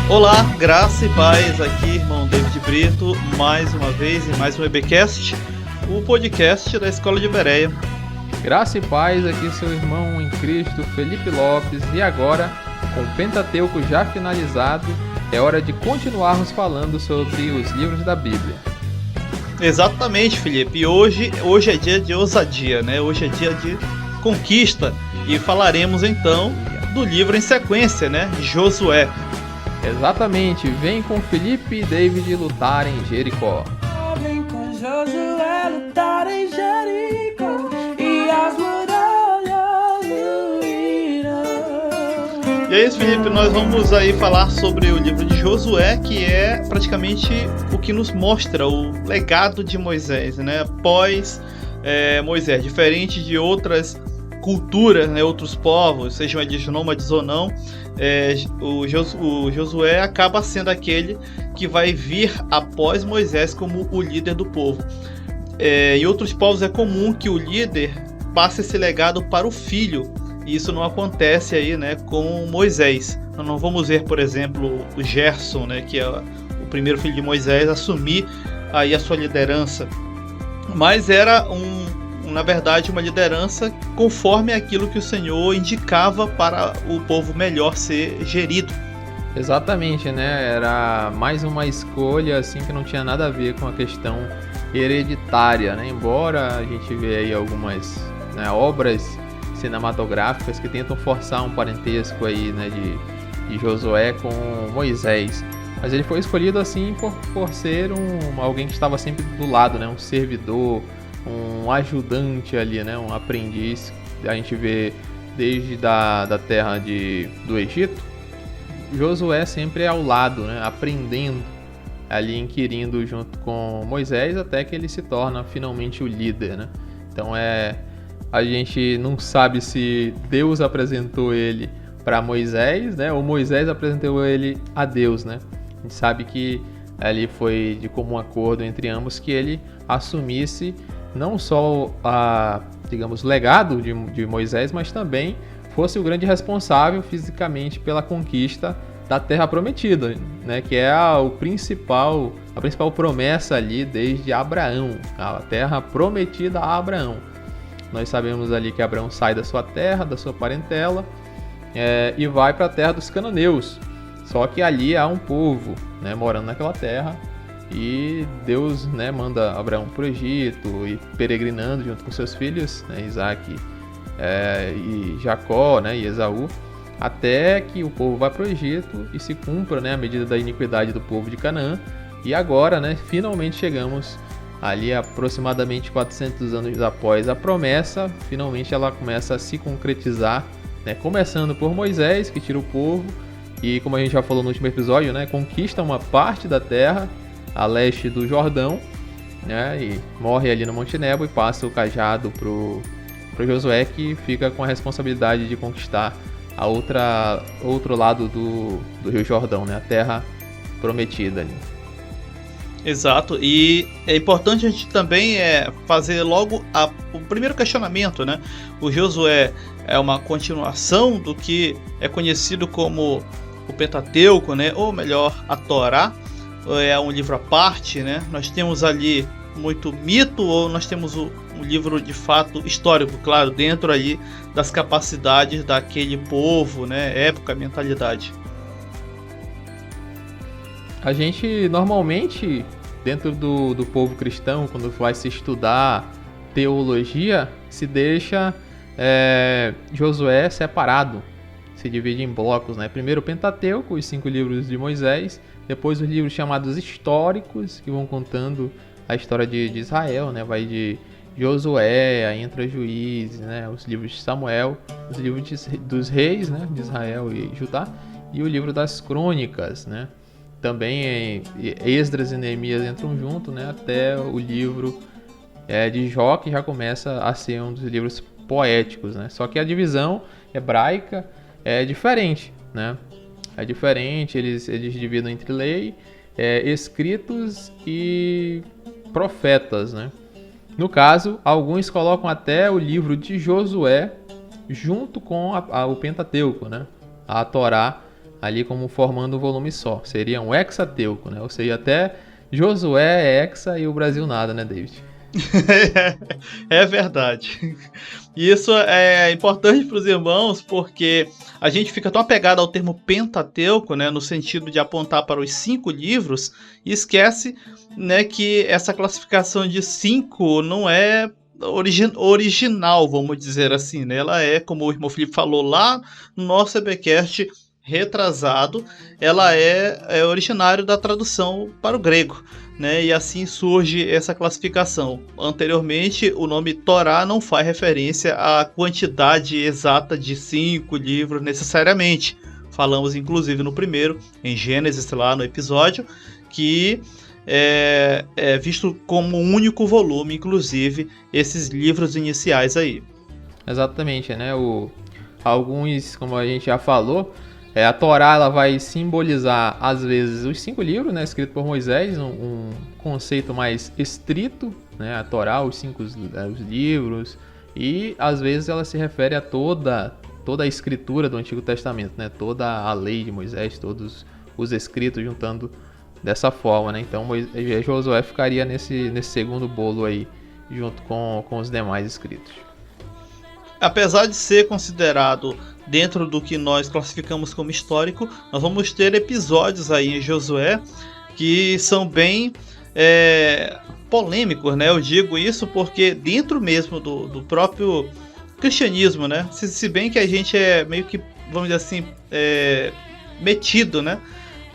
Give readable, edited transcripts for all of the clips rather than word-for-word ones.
Olá, graça e paz, aqui irmão David Brito, mais uma vez em mais um EBcast, o podcast da Escola de Bereia. Graça e paz, aqui seu irmão em Cristo, Felipe Lopes, e agora, com o Pentateuco já finalizado, é hora de continuarmos falando sobre os livros da Bíblia. Exatamente, Felipe, e hoje é dia de ousadia, né? Hoje é dia de conquista, e falaremos então do livro em sequência, né? Josué. Exatamente, vem com Felipe e David lutar em Jericó. Vem com Josué lutar em Jericó e as muralhas ruirão. E é isso, Felipe, nós vamos aí falar sobre o livro de Josué, que é praticamente o que nos mostra o legado de Moisés, né? Após Moisés, diferente de outras culturas, né, outros povos, sejam eles nômades ou não, o Josué acaba sendo aquele que vai vir após Moisés como o líder do povo. Em outros povos é comum que o líder passe esse legado para o filho, e isso não acontece aí, né, com Moisés. Nós não vamos ver, por exemplo, o Gerson, né, que é o primeiro filho de Moisés, assumir aí a sua liderança, mas era na verdade, uma liderança conforme aquilo que o Senhor indicava para o povo melhor ser gerido. Exatamente, né? Era mais uma escolha assim que não tinha nada a ver com a questão hereditária, né? Embora a gente vê aí algumas, né, obras cinematográficas que tentam forçar um parentesco aí, né, de Josué com Moisés. Mas ele foi escolhido assim por ser alguém que estava sempre do lado, né? Um servidor, um ajudante ali, né? Um aprendiz. A gente vê desde da terra do Egito, Josué sempre ao lado, né? Aprendendo ali, inquirindo junto com Moisés, até que ele se torna finalmente o líder, né? Então a gente não sabe se Deus apresentou ele para Moisés, né? Ou Moisés apresentou ele a Deus, né? A gente sabe que ali foi de comum acordo entre ambos que ele assumisse não só digamos, legado de Moisés, mas também fosse o grande responsável fisicamente pela conquista da Terra Prometida, né? Que é a principal promessa ali desde Abraão, a Terra Prometida a Abraão. Nós sabemos ali que Abraão sai da sua terra, da sua parentela, e vai para a terra dos cananeus. Só que ali há um povo, né, morando naquela terra. E Deus, né, manda Abraão para o Egito e peregrinando junto com seus filhos, né, Isaac e Jacó, né, e Esaú, até que o povo vá para o Egito e se cumpra, né, a medida da iniquidade do povo de Canaã. E agora, né, finalmente chegamos ali aproximadamente 400 anos após a promessa, finalmente ela começa a se concretizar, né, começando por Moisés, que tira o povo e, como a gente já falou no último episódio, né, conquista uma parte da terra a leste do Jordão, né, e morre ali no Monte Nebo e passa o cajado pro Josué, que fica com a responsabilidade de conquistar outro lado do Rio Jordão, né, a terra prometida ali. Exato, e é importante a gente também fazer logo o primeiro questionamento, né? O Josué é uma continuação do que é conhecido como o Pentateuco, né? Ou melhor, a Torá. É um livro à parte, né? Nós temos ali muito mito, ou nós temos um livro de fato histórico, claro, dentro ali das capacidades daquele povo, né? Época, mentalidade. A gente normalmente, dentro do povo cristão, quando vai se estudar teologia, se deixa Josué separado, se divide em blocos, né? Primeiro o Pentateuco, os 5 livros de Moisés, depois os livros chamados históricos, que vão contando a história de Israel, né? Vai de Josué, aí entra Juízes, né? Os livros de Samuel, os livros dos reis, né? De Israel e Judá, e o livro das crônicas, né? Também Esdras e Neemias entram junto, né? Até o livro de Jó, que já começa a ser um dos livros poéticos, né? Só que a divisão hebraica é diferente, né? É diferente, eles dividem entre lei, escritos e profetas, né? No caso, alguns colocam até o livro de Josué junto com o Pentateuco, né? A Torá ali como formando um volume só. Seria um hexateuco, né? Ou seja, até Josué é hexa e o Brasil nada, né, David? É verdade. E isso é importante para os irmãos porque a gente fica tão apegado ao termo Pentateuco, né, no sentido de apontar para os 5 livros, e esquece, né, que essa classificação de 5 não é original, vamos dizer assim, né? Ela é, como o irmão Felipe falou lá no nosso EBcast retrasado, ela é originário da tradução para o grego, né? E assim surge essa classificação. Anteriormente, o nome Torá não faz referência à quantidade exata de 5 livros necessariamente. Falamos inclusive no primeiro, em Gênesis, lá no episódio, que é visto como um único volume, inclusive, esses livros iniciais aí. Exatamente, né? Alguns, como a gente já falou, a Torá ela vai simbolizar, às vezes, os 5 livros, né, escritos por Moisés, um conceito mais estrito, né, a Torá, os 5 os livros, e às vezes ela se refere a toda a escritura do Antigo Testamento, né, toda a lei de Moisés, todos os escritos juntando dessa forma, né? Então Josué ficaria nesse segundo bolo aí, junto com os demais escritos. Apesar de ser considerado dentro do que nós classificamos como histórico, nós vamos ter episódios aí em Josué que são bem polêmicos, né? Eu digo isso porque dentro mesmo do próprio cristianismo, né? Se bem que a gente é meio que, vamos dizer assim, metido, né,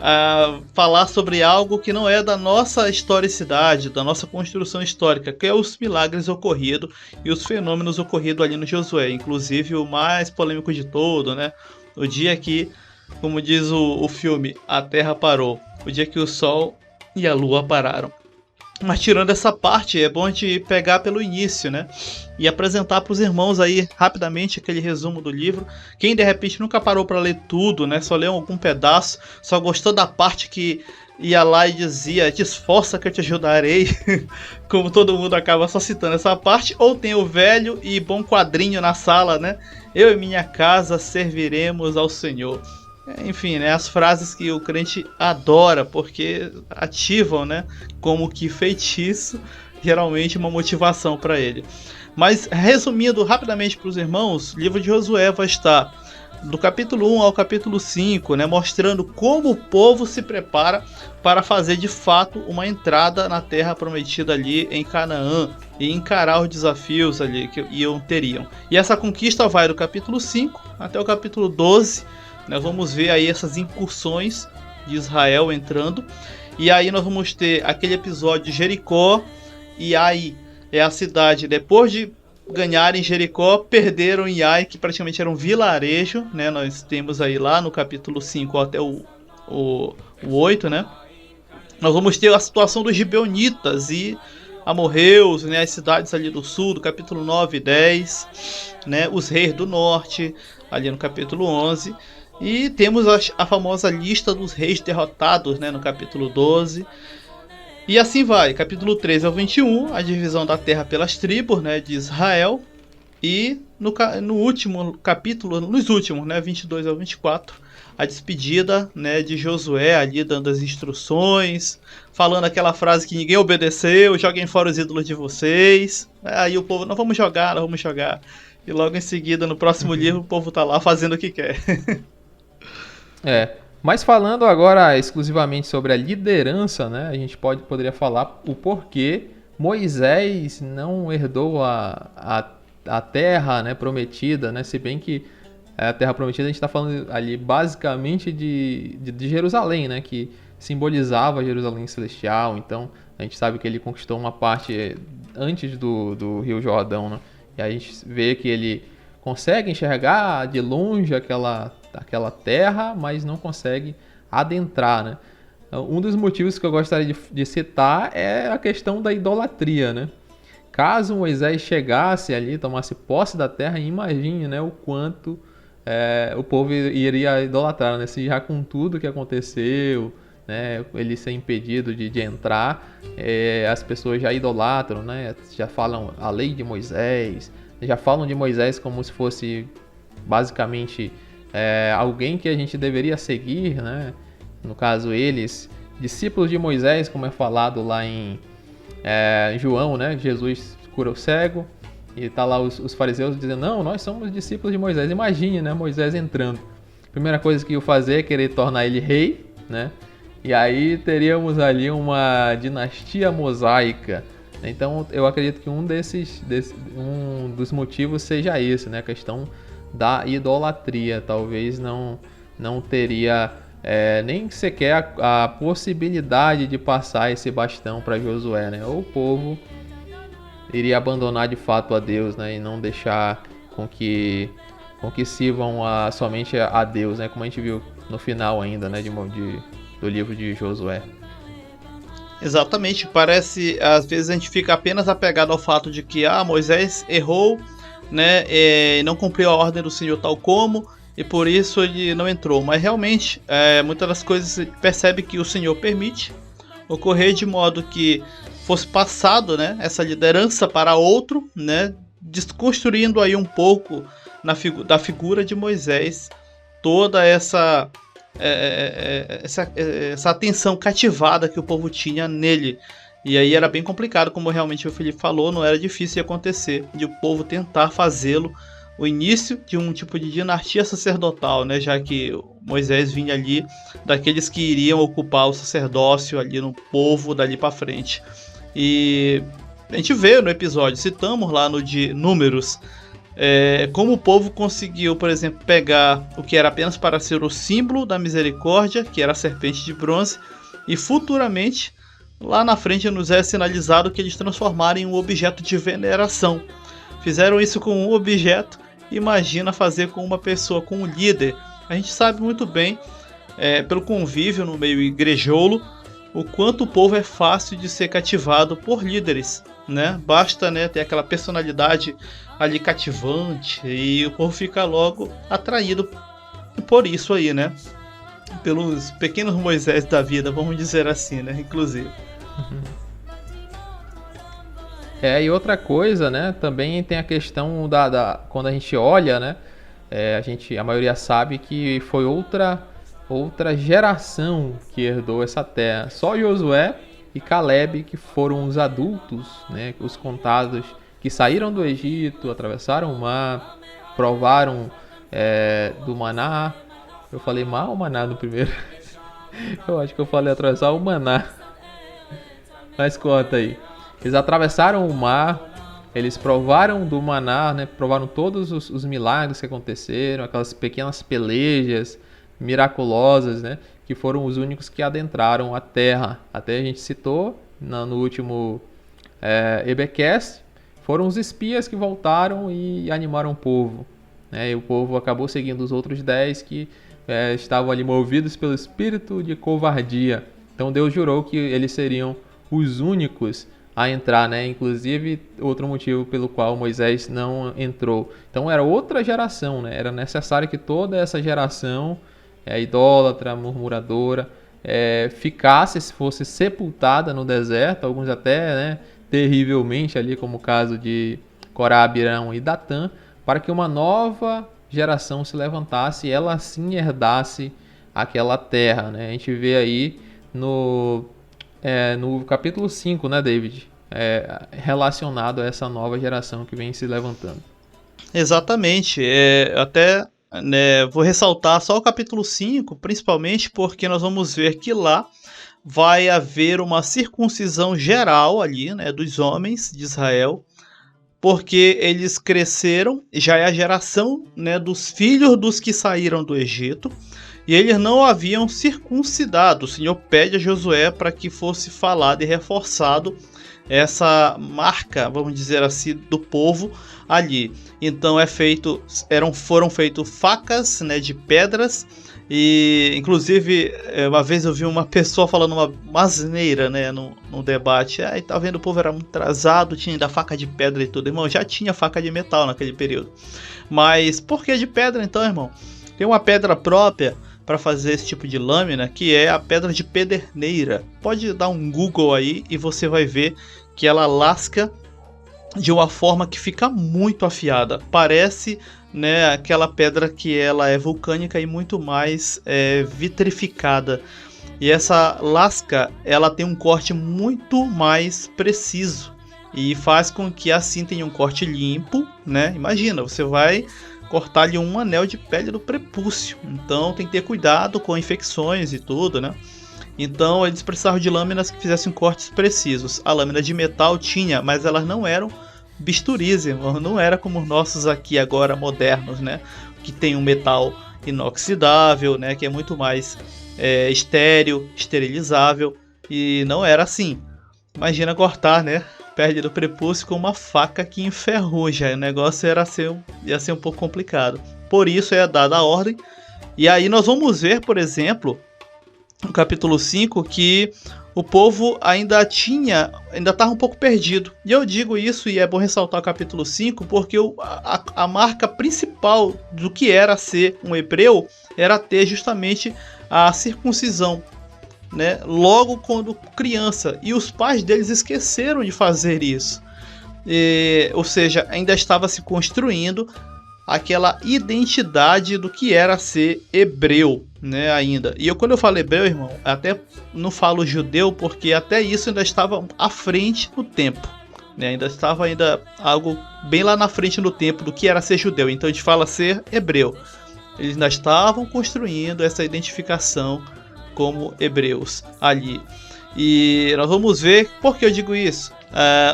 a falar sobre algo que não é da nossa historicidade, da nossa construção histórica, que é os milagres ocorridos e os fenômenos ocorridos ali no Josué, inclusive o mais polêmico de todo, né? O dia que, como diz o filme, a Terra parou, o dia que o Sol e a Lua pararam. Mas tirando essa parte, é bom a gente pegar pelo início, né? E apresentar para os irmãos aí rapidamente aquele resumo do livro. Quem de repente nunca parou para ler tudo, né? Só leu algum pedaço, só gostou da parte que ia lá e dizia: te esforça que eu te ajudarei. Como todo mundo acaba só citando essa parte. Ou tem o velho e bom quadrinho na sala, né? Eu e minha casa serviremos ao Senhor. Enfim, né, as frases que o crente adora, porque ativam, né, como que feitiço, geralmente uma motivação para ele. Mas resumindo rapidamente para os irmãos, o livro de Josué vai estar do capítulo 1 ao capítulo 5, né, mostrando como o povo se prepara para fazer de fato uma entrada na terra prometida ali em Canaã e encarar os desafios ali que teriam. E essa conquista vai do capítulo 5 até o capítulo 12. Nós vamos ver aí essas incursões de Israel entrando. E aí nós vamos ter aquele episódio de Jericó. E aí é a cidade, depois de ganharem Jericó, perderam em Ai, que praticamente era um vilarejo, né? Nós temos aí lá no capítulo 5 até o 8, né? Nós vamos ter a situação dos gibeonitas e amorreus, né? As cidades ali do sul, do capítulo 9 e 10, né? Os reis do norte, ali no capítulo 11. E temos a famosa lista dos reis derrotados, né, no capítulo 12. E assim vai, capítulo 13 ao 21, a divisão da terra pelas tribos, né, de Israel. E no último capítulo, nos últimos, né, 22 ao 24, a despedida, né, de Josué ali dando as instruções, falando aquela frase que ninguém obedeceu: joguem fora os ídolos de vocês. Aí o povo: não vamos jogar, não vamos jogar. E logo em seguida, no próximo livro, o povo tá lá fazendo o que quer. Mas falando agora exclusivamente sobre a liderança, né, a gente poderia falar o porquê Moisés não herdou a terra, né, prometida, né, se bem que a terra prometida a gente está falando ali basicamente de Jerusalém, né, que simbolizava Jerusalém celestial. Então a gente sabe que ele conquistou uma parte antes do Rio Jordão, né, e a gente vê que ele consegue enxergar de longe aquela terra, mas não consegue adentrar, né? Um dos motivos que eu gostaria de citar é a questão da idolatria, né? Caso Moisés chegasse ali, tomasse posse da terra, imagine, né, o quanto o povo iria idolatrar, né? Se já com tudo que aconteceu, né, ele ser impedido de entrar, as pessoas já idolatram, né? Já falam a lei de Moisés, já falam de Moisés como se fosse basicamente alguém que a gente deveria seguir, né? No caso eles, discípulos de Moisés, como é falado lá em João, né? Jesus cura o cego e tá lá os fariseus dizendo, não, nós somos discípulos de Moisés. Imagine, né? Moisés entrando. Primeira coisa que ia fazer é querer tornar ele rei, né? E aí teríamos ali uma dinastia mosaica. Então eu acredito que um dos motivos seja esse, né? A questão da idolatria. Talvez não teria nem sequer a possibilidade de passar esse bastão para Josué, né? Ou o povo iria abandonar de fato a Deus, né? E não deixar com que sirvam somente a Deus, né? Como a gente viu no final ainda, né? Do livro de Josué. Exatamente, parece, às vezes a gente fica apenas apegado ao fato de que Moisés errou, né, e não cumpriu a ordem do Senhor tal como, e por isso ele não entrou. Mas realmente, muitas das coisas percebe que o Senhor permite ocorrer de modo que fosse passado, né, essa liderança para outro, né, desconstruindo aí um pouco da figura de Moisés toda essa atenção cativada que o povo tinha nele. E aí era bem complicado, como realmente o Felipe falou, não era difícil de acontecer, de o povo tentar fazê-lo o início de um tipo de dinastia sacerdotal, né? Já que Moisés vinha ali daqueles que iriam ocupar o sacerdócio ali no povo dali para frente. E a gente vê no episódio, citamos lá no de Números, como o povo conseguiu, por exemplo, pegar o que era apenas para ser o símbolo da misericórdia, que era a serpente de bronze, e futuramente, lá na frente, nos é sinalizado que eles transformaram em um objeto de veneração. Fizeram isso com um objeto, imagina fazer com uma pessoa, com um líder. A gente sabe muito bem, pelo convívio no meio igrejolo, o quanto o povo é fácil de ser cativado por líderes, né? Basta, né, ter aquela personalidade ali cativante e o povo fica logo atraído por isso aí, né? Pelos pequenos Moisés da vida, vamos dizer assim, né? Inclusive. E outra coisa, né? Também tem a questão quando a gente olha, né? A maioria sabe que foi outra geração que herdou essa terra. Só Josué e Caleb, que foram os adultos, né? Os contados, que saíram do Egito, atravessaram o mar, provaram do maná. Eu falei o maná no primeiro. Eu acho que eu falei atravessar o maná. Mas conta aí. Eles atravessaram o mar, eles provaram do maná, né? Provaram todos os milagres que aconteceram, aquelas pequenas pelejas miraculosas, né? Que foram os únicos que adentraram a terra. Até a gente citou no último EBcast, foram os espias que voltaram e animaram o povo, né? E o povo acabou seguindo os outros 10 que estavam ali movidos pelo espírito de covardia. Então Deus jurou que eles seriam os únicos a entrar, né? Inclusive, outro motivo pelo qual Moisés não entrou. Então era outra geração, né? Era necessário que toda essa geração idólatra, murmuradora, fosse sepultada no deserto, alguns até, né, terrivelmente ali, como o caso de Corá, Abirão e Datã, para que uma nova geração se levantasse e ela assim herdasse aquela terra, né? A gente vê aí no capítulo 5, né, David? Relacionado a essa nova geração que vem se levantando. Exatamente. Até vou ressaltar só o capítulo 5, principalmente porque nós vamos ver que lá vai haver uma circuncisão geral ali, né, dos homens de Israel, porque eles cresceram, já é a geração, né, dos filhos dos que saíram do Egito, e eles não haviam circuncidado. O Senhor pede a Josué para que fosse falado e reforçado essa marca, vamos dizer assim, do povo ali. Então foram feitas facas, né, de pedras. E inclusive uma vez eu vi uma pessoa falando uma asneira, né, no debate. Tá vendo, o povo era muito atrasado, tinha ainda faca de pedra e tudo. Irmão, já tinha faca de metal naquele período. Mas por que de pedra então, irmão? Tem uma pedra própria para fazer esse tipo de lâmina, que é a pedra de pederneira. Pode dar um Google aí e você vai ver que ela lasca de uma forma que fica muito afiada. Parece né, aquela pedra que ela é vulcânica e muito mais vitrificada. E essa lasca, ela tem um corte muito mais preciso e faz com que assim tenha um corte limpo, né? Imagina, você vai cortar ali um anel de pele do prepúcio, então tem que ter cuidado com infecções e tudo, né? Então eles precisavam de lâminas que fizessem cortes precisos. A lâmina de metal tinha, mas elas não eram bisturis, irmão. Não era como os nossos aqui agora modernos, né? Que tem um metal inoxidável, né? Que é muito mais estéril, esterilizável. E não era assim. Imagina cortar, né? Pele do prepúcio com uma faca que enferruja. O negócio ia ser um pouco complicado. Por isso é dada a ordem. E aí nós vamos ver, por exemplo, no capítulo 5, que o povo ainda estava um pouco perdido. E eu digo isso, e é bom ressaltar o capítulo 5, porque a marca principal do que era ser um hebreu era ter justamente a circuncisão, né? Logo quando criança. E os pais deles esqueceram de fazer isso. Ou seja, ainda estava se construindo aquela identidade do que era ser hebreu, né, ainda. E quando eu falo hebreu, irmão, até não falo judeu, porque até isso ainda estava à frente no tempo, né? Ainda estava algo bem lá na frente no tempo do que era ser judeu. Então a gente fala ser hebreu. Eles ainda estavam construindo essa identificação como hebreus ali. E nós vamos ver por que eu digo isso.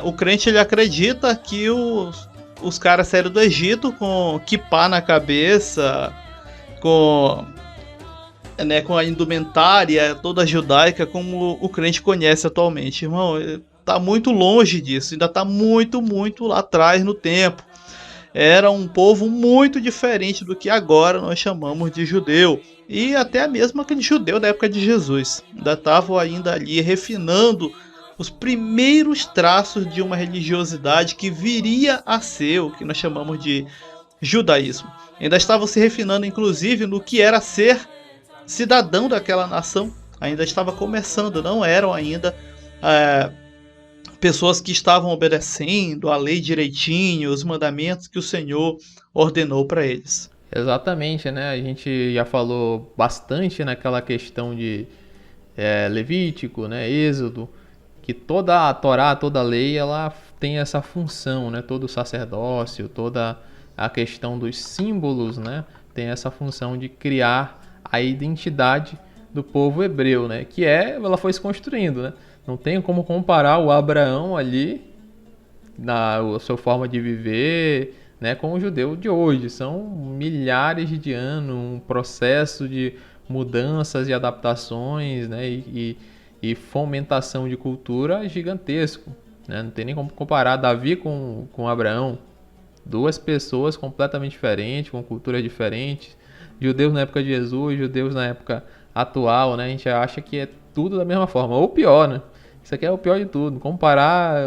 O crente, ele acredita que os caras saíram do Egito com kippah na cabeça, com a indumentária toda judaica, como o crente conhece atualmente. Irmão, tá muito longe disso, ainda tá muito, muito lá atrás no tempo. Era um povo muito diferente do que agora nós chamamos de judeu. E até mesmo aquele judeu da época de Jesus. Ainda estavam ali refinando os primeiros traços de uma religiosidade que viria a ser o que nós chamamos de judaísmo. Ainda estavam se refinando, inclusive, no que era ser cidadão daquela nação. Ainda estava começando, não eram ainda pessoas que estavam obedecendo a lei direitinho, os mandamentos que o Senhor ordenou para eles. Exatamente, né? A gente já falou bastante naquela questão de Levítico, né? Êxodo, que toda a Torá, toda a lei, ela tem essa função, né? Todo o sacerdócio, toda a questão dos símbolos, né? Tem essa função de criar a identidade do povo hebreu, né? Que ela foi se construindo, né? Não tem como comparar o Abraão ali, na sua forma de viver, né, com o judeu de hoje. São milhares de anos, um processo de mudanças e adaptações, né? E fomentação de cultura gigantesco, né? Não tem nem como comparar Davi com Abraão. Duas pessoas completamente diferentes, com culturas diferentes. Judeus na época de Jesus, judeus na época atual, né? A gente acha que é tudo da mesma forma, ou pior, né? Isso aqui é o pior de tudo. Comparar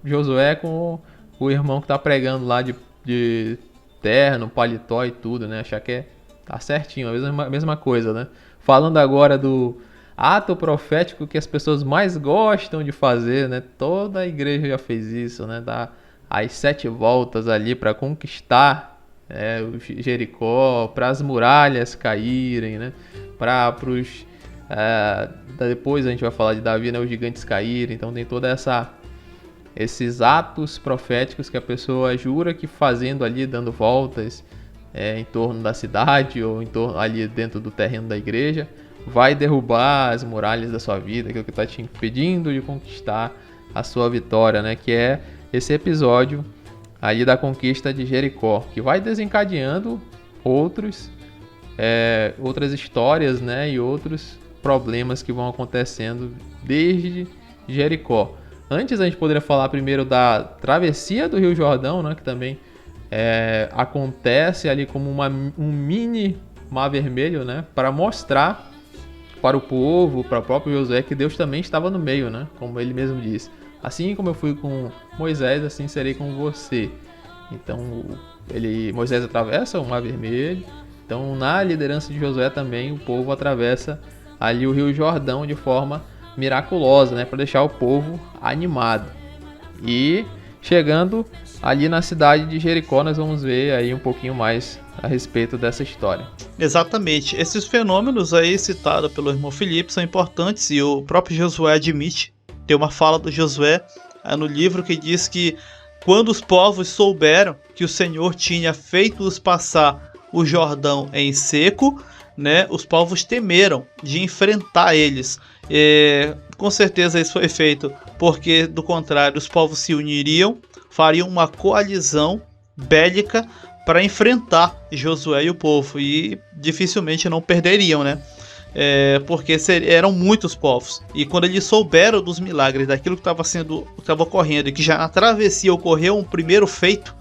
Josué com o irmão que está pregando lá de terno, paletó e tudo, né? Achar que tá certinho, a mesma coisa, né? Falando agora do ato profético que as pessoas mais gostam de fazer, né? Toda a igreja já fez isso, né? Dá as 7 voltas ali para conquistar o Jericó, para as muralhas caírem, né? Para os depois a gente vai falar de Davi, né? Os gigantes caírem. Então tem toda esses atos proféticos que a pessoa jura que fazendo ali, dando voltas em torno da cidade ou em torno ali dentro do terreno da igreja, vai derrubar as muralhas da sua vida, aquilo que está te impedindo de conquistar a sua vitória, né? Que é esse episódio ali da conquista de Jericó, que vai desencadeando outras histórias, né? E outros problemas que vão acontecendo desde Jericó. Antes a gente poderia falar primeiro da travessia do Rio Jordão, né? Que também acontece ali como um mini Mar Vermelho, né? Para mostrar para o povo, para o próprio Josué, que Deus também estava no meio, né? Como ele mesmo disse. Assim como eu fui com Moisés, assim serei com você. Então, Moisés atravessa o Mar Vermelho. Então, na liderança de Josué também, o povo atravessa ali o Rio Jordão de forma miraculosa, né? Para deixar o povo animado. E chegando ali na cidade de Jericó, nós vamos ver aí um pouquinho mais a respeito dessa história. Exatamente. Esses fenômenos aí citados pelo irmão Felipe são importantes e o próprio Josué admite. Tem uma fala do Josué no livro que diz que quando os povos souberam que o Senhor tinha feito-os passar o Jordão em seco, né, os povos temeram de enfrentar eles. Com certeza isso foi feito porque, do contrário, os povos se uniriam, fariam uma coalizão bélica para enfrentar Josué e o povo, e dificilmente não perderiam, né? Porque eram muitos povos, e quando eles souberam dos milagres, daquilo que estava ocorrendo, e que já na travessia ocorreu um primeiro feito,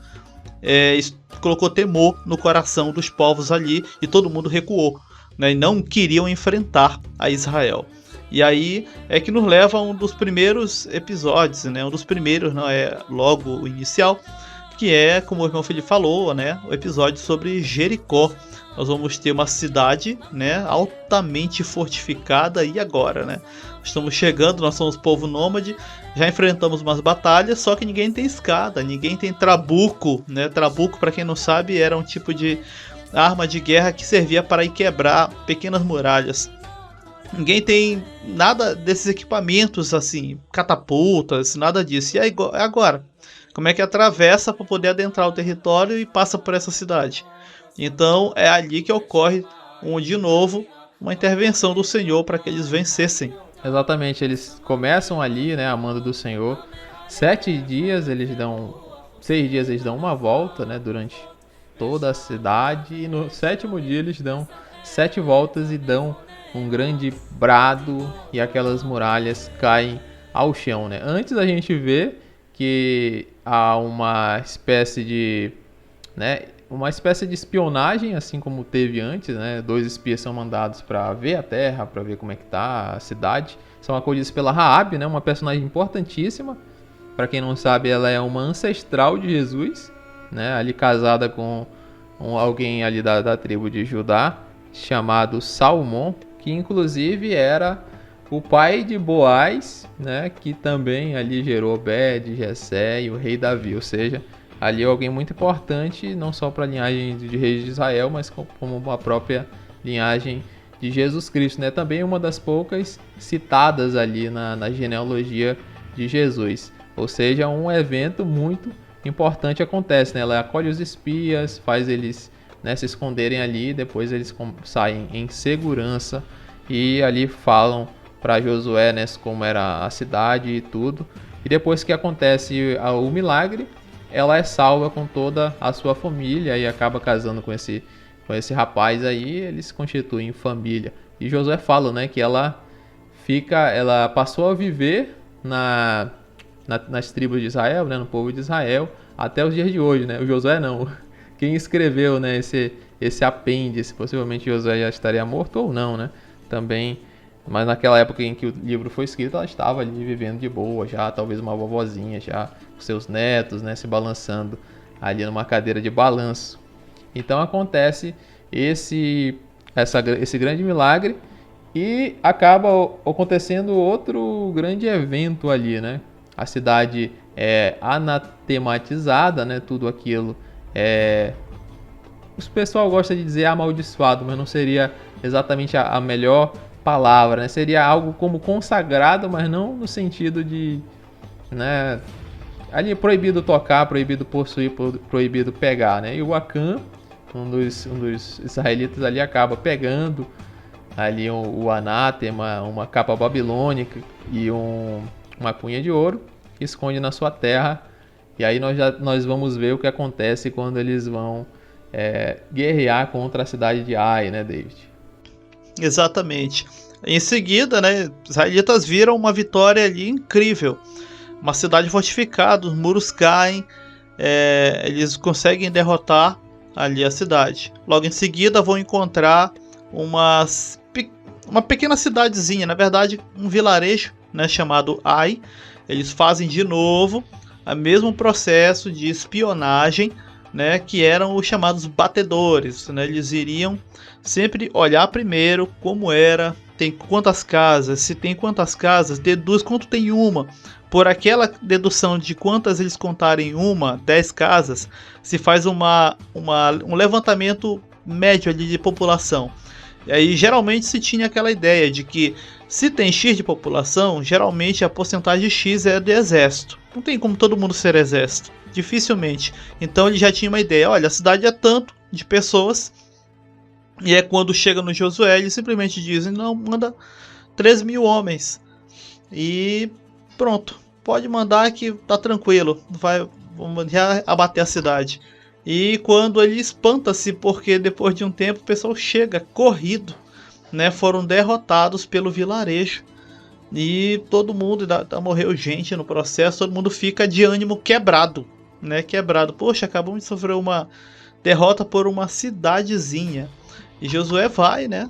isso colocou temor no coração dos povos ali, e todo mundo recuou, né? E não queriam enfrentar a Israel. E aí é que nos leva a um dos primeiros episódios, né? Um dos primeiros, não é logo o inicial, que é, como o irmão Felipe falou, né, o episódio sobre Jericó. Nós vamos ter uma cidade, né, altamente fortificada, e agora, né? Estamos chegando, nós somos povo nômade, já enfrentamos umas batalhas, só que ninguém tem escada, ninguém tem trabuco, né? Trabuco, para quem não sabe, era um tipo de arma de guerra que servia para ir quebrar pequenas muralhas. Ninguém tem nada desses equipamentos, assim, catapultas, nada disso. E aí, agora? Como é que atravessa para poder adentrar o território e passa por essa cidade? Então é ali que ocorre, de novo, uma intervenção do Senhor para que eles vencessem. Exatamente, eles começam ali, né, a mando do Senhor. 6 dias eles dão uma volta, né, durante toda a cidade. E no 7º dia eles dão 7 voltas e dão um grande brado, e aquelas muralhas caem ao chão, né? Antes a gente vê que há uma espécie de espionagem, assim como teve antes, né? 2 espias são mandados para ver a terra, para ver como é que tá a cidade. São acolhidos pela Raabe, né? Uma personagem importantíssima. Para quem não sabe, ela é uma ancestral de Jesus, né? Ali casada com alguém ali da tribo de Judá, chamado Salmão, que inclusive era o pai de Boaz, né, que também ali gerou Obed, Jessé e o rei Davi. Ou seja, ali é alguém muito importante, não só para a linhagem de reis de Israel, mas como a própria linhagem de Jesus Cristo, né? Também uma das poucas citadas ali na genealogia de Jesus. Ou seja, um evento muito importante acontece, né? Ela acolhe os espias, faz eles, né, se esconderem ali, depois eles saem em segurança e ali falam para Josué, né, como era a cidade e tudo. E depois que acontece o milagre, ela é salva com toda a sua família e acaba casando com esse rapaz aí. Eles constituem família. E Josué fala, né, que ela passou a viver nas tribos de Israel, né, no povo de Israel, até os dias de hoje, né? O Josué não. Quem escreveu, né, esse apêndice, possivelmente Josué já estaria morto ou não, né? Também, mas naquela época em que o livro foi escrito, ela estava ali vivendo de boa, já talvez uma vovozinha, já com seus netos, né, se balançando ali numa cadeira de balanço. Então acontece esse grande milagre e acaba acontecendo outro grande evento ali, né? A cidade é anatematizada, né? Tudo aquilo o pessoal gosta de dizer amaldiçoado, mas não seria exatamente a melhor palavra, né? Seria algo como consagrado, mas não no sentido de, né, ali é proibido tocar, proibido possuir, proibido pegar, né? E o Acã, um dos israelitas ali, acaba pegando ali o anátema, uma capa babilônica e uma cunha de ouro, esconde na sua terra. E aí nós vamos ver o que acontece quando eles vão guerrear contra a cidade de Ai, né, David? Exatamente. Em seguida, né, os israelitas viram uma vitória ali incrível. Uma cidade fortificada, os muros caem, eles conseguem derrotar ali a cidade. Logo em seguida vão encontrar uma pequena cidadezinha, na verdade um vilarejo, né, chamado Ai. Eles fazem de novo o mesmo processo de espionagem, né, que eram os chamados batedores, né? Eles iriam sempre olhar primeiro como era tem quantas casas, se tem quantas casas, deduz quanto tem uma. Por aquela dedução de quantas eles contarem 10 casas, se faz um levantamento médio ali de população. E aí geralmente se tinha aquela ideia de que se tem X de população, geralmente a porcentagem X é de exército. Não tem como todo mundo ser exército, dificilmente. Então ele já tinha uma ideia, olha, a cidade é tanto de pessoas. E é quando chega no Josué, eles simplesmente dizem, não, manda 3.000 homens. E pronto, pode mandar que tá tranquilo, vamos já abater a cidade. E quando ele espanta-se, porque depois de um tempo o pessoal chega corrido, né? Foram derrotados pelo vilarejo. E todo mundo, morreu gente no processo, todo mundo fica de ânimo quebrado, né? Quebrado, poxa, acabamos de sofrer uma derrota por uma cidadezinha. E Josué vai, né?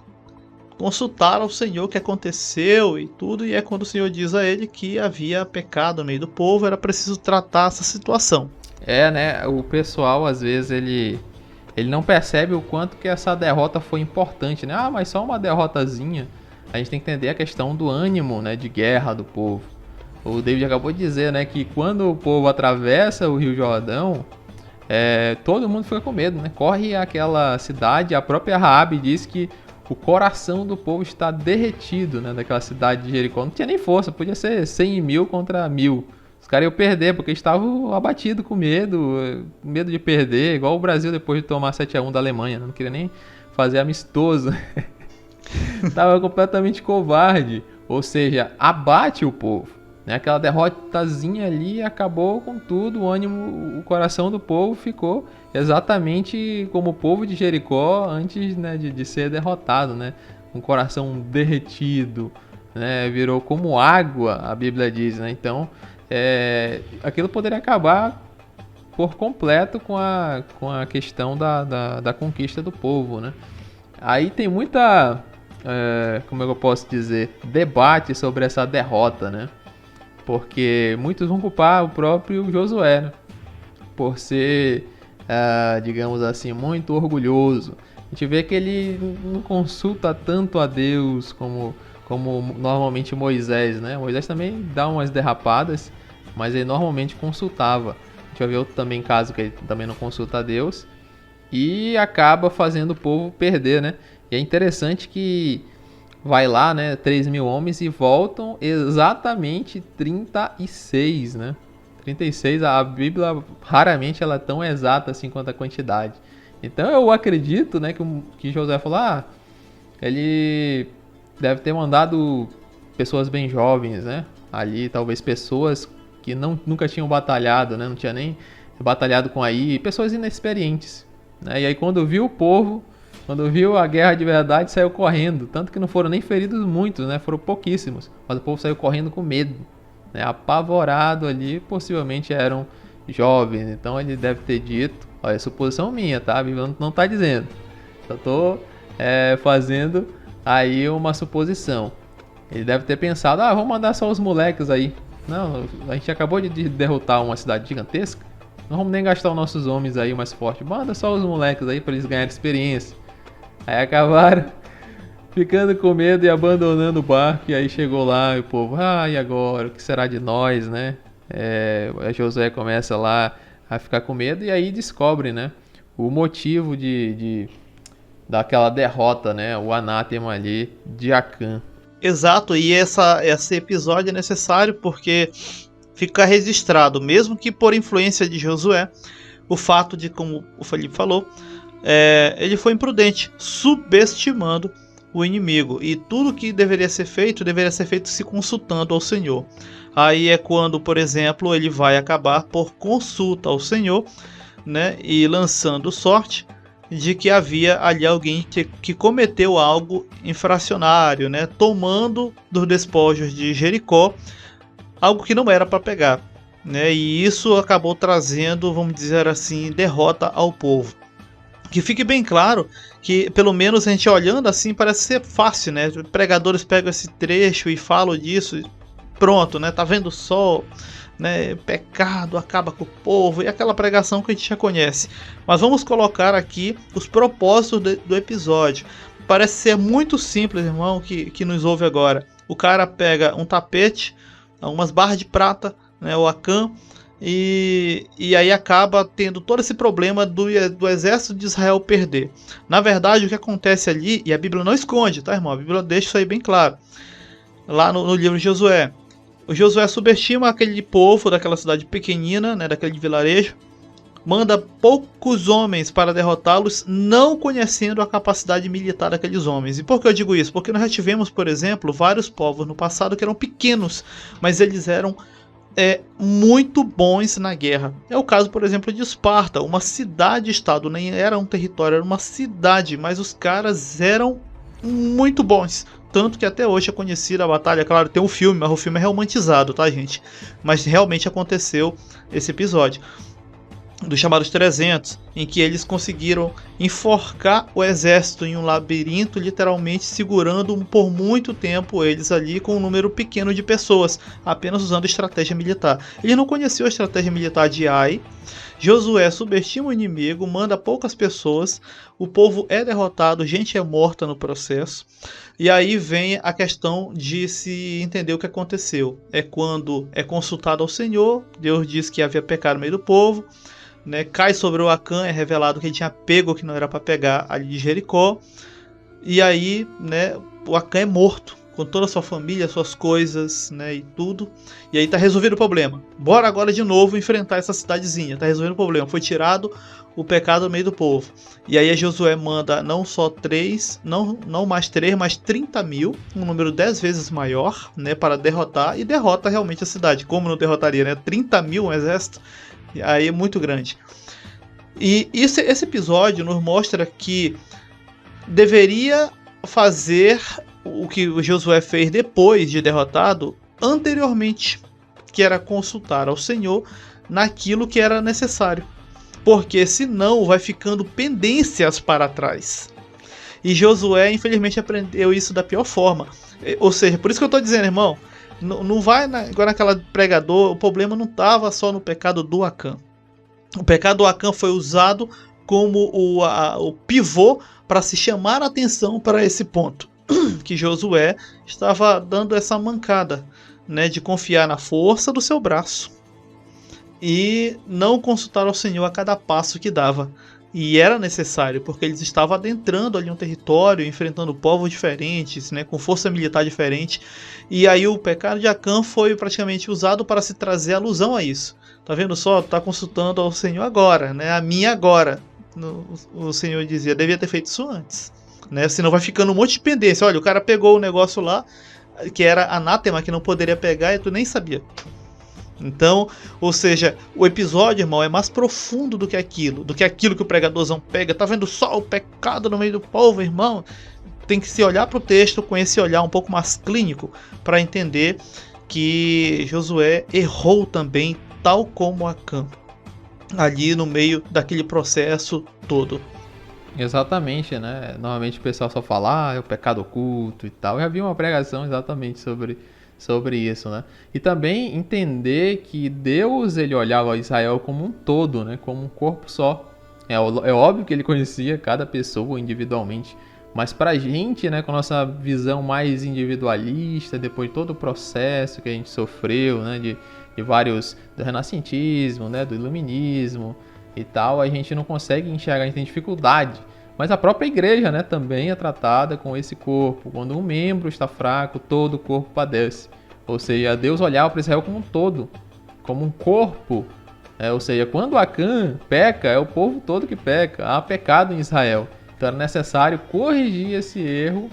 Consultar ao Senhor o que aconteceu e tudo. E é quando o Senhor diz a ele que havia pecado no meio do povo, era preciso tratar essa situação. Né? O pessoal, às vezes, ele não percebe o quanto que essa derrota foi importante, né? Mas só uma derrotazinha. A gente tem que entender a questão do ânimo, né, de guerra do povo. O David acabou de dizer, né, que quando o povo atravessa o Rio Jordão, todo mundo fica com medo, né? Corre àquela cidade, a própria Raabe diz que o coração do povo está derretido, né, daquela cidade de Jericó. Não tinha nem força, podia ser 100.000 contra 1.000. Os caras iam perder, porque estavam abatidos com medo de perder, igual o Brasil depois de tomar 7-1 da Alemanha, né? Não queria nem fazer amistoso. Estava completamente covarde, ou seja, abate o povo. Né? Aquela derrotazinha ali acabou com tudo, o ânimo, o coração do povo ficou exatamente como o povo de Jericó antes, né, de ser derrotado, né? Um coração derretido, né? Virou como água, a Bíblia diz, né? Então, aquilo poderia acabar por completo com a questão da conquista do povo, né? Aí tem muita, como é que eu posso dizer, debate sobre essa derrota, né? Porque muitos vão culpar o próprio Josué, né? Por ser, digamos assim, muito orgulhoso. A gente vê que ele não consulta tanto a Deus como normalmente Moisés, né? Moisés também dá umas derrapadas, mas ele normalmente consultava. A gente vai ver outro também caso que ele também não consulta a Deus e acaba fazendo o povo perder, né? E é interessante que vai lá, né, 3.000 homens e voltam exatamente 36, né? 36, a Bíblia raramente ela é tão exata assim quanto a quantidade. Então eu acredito, né, que Josué falou, ele deve ter mandado pessoas bem jovens, né? Ali, talvez pessoas que nunca tinham batalhado, né? Não tinha nem batalhado com Aí, pessoas inexperientes, né? E aí quando viu o povo, quando viu a guerra de verdade, saiu correndo. Tanto que não foram nem feridos muitos, né? Foram pouquíssimos. Mas o povo saiu correndo com medo, né? Apavorado ali, possivelmente eram jovens. Então ele deve ter dito, olha, é suposição minha, tá? A Bíblia não está dizendo. Só estou fazendo aí uma suposição. Ele deve ter pensado, vamos mandar só os moleques aí. Não, a gente acabou de derrotar uma cidade gigantesca. Não vamos nem gastar os nossos homens aí mais fortes. Manda só os moleques aí para eles ganharem experiência. Aí acabaram ficando com medo e abandonando o barco. E aí chegou lá e o povo, e agora? O que será de nós, né? Josué começa lá a ficar com medo e aí descobre, né, o motivo daquela derrota, né? O anátema ali de Acã. Exato, e esse episódio é necessário porque fica registrado, mesmo que por influência de Josué, o fato de, como o Felipe falou, ele foi imprudente, subestimando o inimigo. E tudo que deveria ser feito se consultando ao Senhor. Aí é quando, por exemplo, ele vai acabar por consulta ao Senhor, né, e lançando sorte de que havia ali alguém que cometeu algo infracionário, né, tomando dos despojos de Jericó algo que não era para pegar, né, e isso acabou trazendo, vamos dizer assim, derrota ao povo. Que fique bem claro que, pelo menos a gente olhando assim, parece ser fácil, né? Pregadores pegam esse trecho e falam disso, pronto, né? Tá vendo só, né? Pecado acaba com o povo e aquela pregação que a gente já conhece. Mas vamos colocar aqui os propósitos do episódio. parece ser muito simples, irmão, que nos ouve agora. O cara pega um tapete, umas barras de prata, né, o Acã, e aí acaba tendo todo esse problema do exército de Israel perder. Na verdade, o que acontece ali, e a Bíblia não esconde, tá, irmão? A Bíblia deixa isso aí bem claro. Lá no livro de Josué, o Josué subestima aquele povo daquela cidade pequenina, né, daquele vilarejo, manda poucos homens para derrotá-los, não conhecendo a capacidade militar daqueles homens. E por que eu digo isso? Porque nós já tivemos, por exemplo, vários povos no passado que eram pequenos, mas eles eram muito bons na guerra. É o caso, por exemplo, de Esparta, uma cidade-estado, nem era um território, era uma cidade, mas os caras eram muito bons. Tanto que até hoje é conhecida a batalha. Claro, tem um filme, mas o filme é romantizado, tá, gente? Mas realmente aconteceu esse episódio dos chamados 300, em que eles conseguiram enforcar o exército em um labirinto, literalmente segurando por muito tempo eles ali com um número pequeno de pessoas, apenas usando estratégia militar. Ele não conheceu a estratégia militar de Ai. Josué subestima o inimigo, manda poucas pessoas, o povo é derrotado, gente é morta no processo. E aí vem a questão de se entender o que aconteceu. É quando é consultado ao Senhor, Deus diz que havia pecado no meio do povo, né, cai sobre o Acã, é revelado que ele tinha pego o que não era para pegar ali de Jericó. E aí, né, o Acã é morto, com toda a sua família, suas coisas, né, e tudo. E aí tá resolvido o problema. Bora agora de novo enfrentar essa cidadezinha. Tá resolvendo o problema. Foi tirado o pecado no meio do povo. E aí Josué manda não só 3, não mais 3, mas 30 mil, um número 10 vezes maior, né, para derrotar. E derrota realmente a cidade. Como não derrotaria, né? 30 mil, um exército. E aí é muito grande. E esse episódio nos mostra que deveria fazer o que o Josué fez depois de derrotado anteriormente, que era consultar ao Senhor naquilo que era necessário, porque senão vai ficando pendências para trás. E Josué infelizmente aprendeu isso da pior forma. Ou seja, por isso que eu estou dizendo, irmão, não vai agora naquela pregador, o problema não estava só no pecado do Acã. O pecado do Acã foi usado como o pivô para se chamar a atenção para esse ponto, que Josué estava dando essa mancada, né, de confiar na força do seu braço e não consultar ao Senhor a cada passo que dava. E era necessário, porque eles estavam adentrando ali um território, enfrentando povos diferentes, né, com força militar diferente. E aí o pecado de Acã foi praticamente usado para se trazer alusão a isso. Tá vendo só? Tá consultando ao Senhor agora, né? A mim agora. O Senhor dizia, devia ter feito isso antes, né? Senão vai ficando um monte de pendência. Olha, o cara pegou o negócio lá, que era anátema, que não poderia pegar, e tu nem sabia. Então, ou seja, o episódio, irmão, é mais profundo do que aquilo que o pregadorzão pega. Tá vendo só o pecado no meio do povo, irmão? Tem que se olhar para o texto com esse olhar um pouco mais clínico para entender que Josué errou também, tal como Acã, ali no meio daquele processo todo. Exatamente, né? Normalmente o pessoal só fala, é o pecado oculto e tal. Eu já vi uma pregação exatamente sobre isso, né? E também entender que Deus, ele olhava Israel como um todo, né? Como um corpo só. É óbvio que ele conhecia cada pessoa individualmente, mas pra gente, né, com a nossa visão mais individualista, depois de todo o processo que a gente sofreu, né, de vários, do renascentismo, né, do iluminismo e tal, a gente não consegue enxergar, a gente tem dificuldade. Mas a própria igreja, né, também é tratada com esse corpo. Quando um membro está fraco, todo o corpo padece. Ou seja, Deus olhava para Israel como um todo, como um corpo. Ou seja, quando Acã peca, é o povo todo que peca. Há pecado em Israel. Então era necessário corrigir esse erro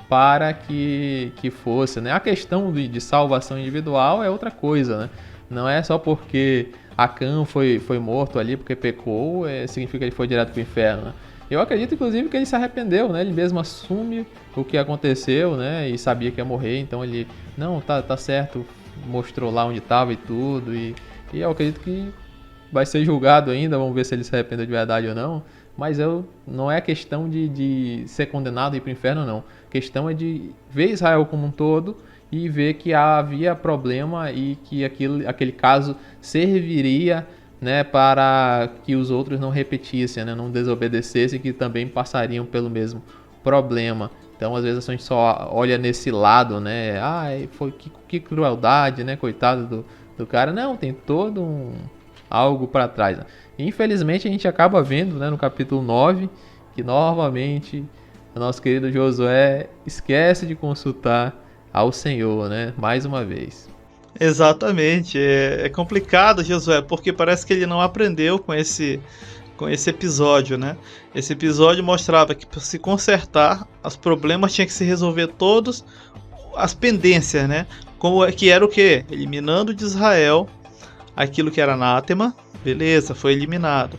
para que fosse, né? A questão de salvação individual é outra coisa, né? Não é só porque Acã foi morto ali, porque pecou, significa que ele foi direto para o inferno, né? Eu acredito, inclusive, que ele se arrependeu, né? Ele mesmo assume o que aconteceu, né? E sabia que ia morrer, então ele... Não, tá certo, mostrou lá onde estava e tudo. E eu acredito que vai ser julgado ainda, vamos ver se ele se arrependeu de verdade ou não. Mas não é questão de ser condenado e ir para o inferno, não. A questão é de ver Israel como um todo e ver que havia problema e que aquele caso serviria, né, para que os outros não repetissem, né, não desobedecessem, que também passariam pelo mesmo problema. Então, às vezes a gente só olha nesse lado, né? Foi que crueldade, né? Coitado do cara. Não, tem todo algo para trás, né? Infelizmente, a gente acaba vendo, né, no capítulo 9, que novamente o nosso querido Josué esquece de consultar ao Senhor, né? Mais uma vez. Exatamente. É complicado, Josué, porque parece que ele não aprendeu com esse episódio, né? Esse episódio mostrava que para se consertar, os problemas tinham que se resolver todos, as pendências, né? Que era o quê? Eliminando de Israel aquilo que era anátema, beleza, foi eliminado.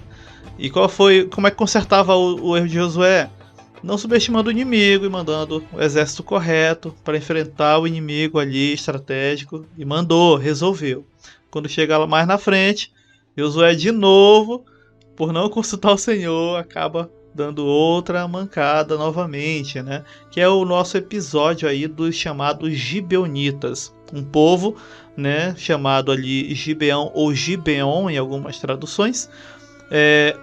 E como é que consertava o erro de Josué? Não subestimando o inimigo e mandando o exército correto para enfrentar o inimigo ali estratégico, e resolveu. Quando chega lá mais na frente, Josué de novo, por não consultar o Senhor, acaba dando outra mancada novamente, né? Que é o nosso episódio aí dos chamados Gibeonitas, um povo, né, chamado ali Gibeão ou Gibeon em algumas traduções,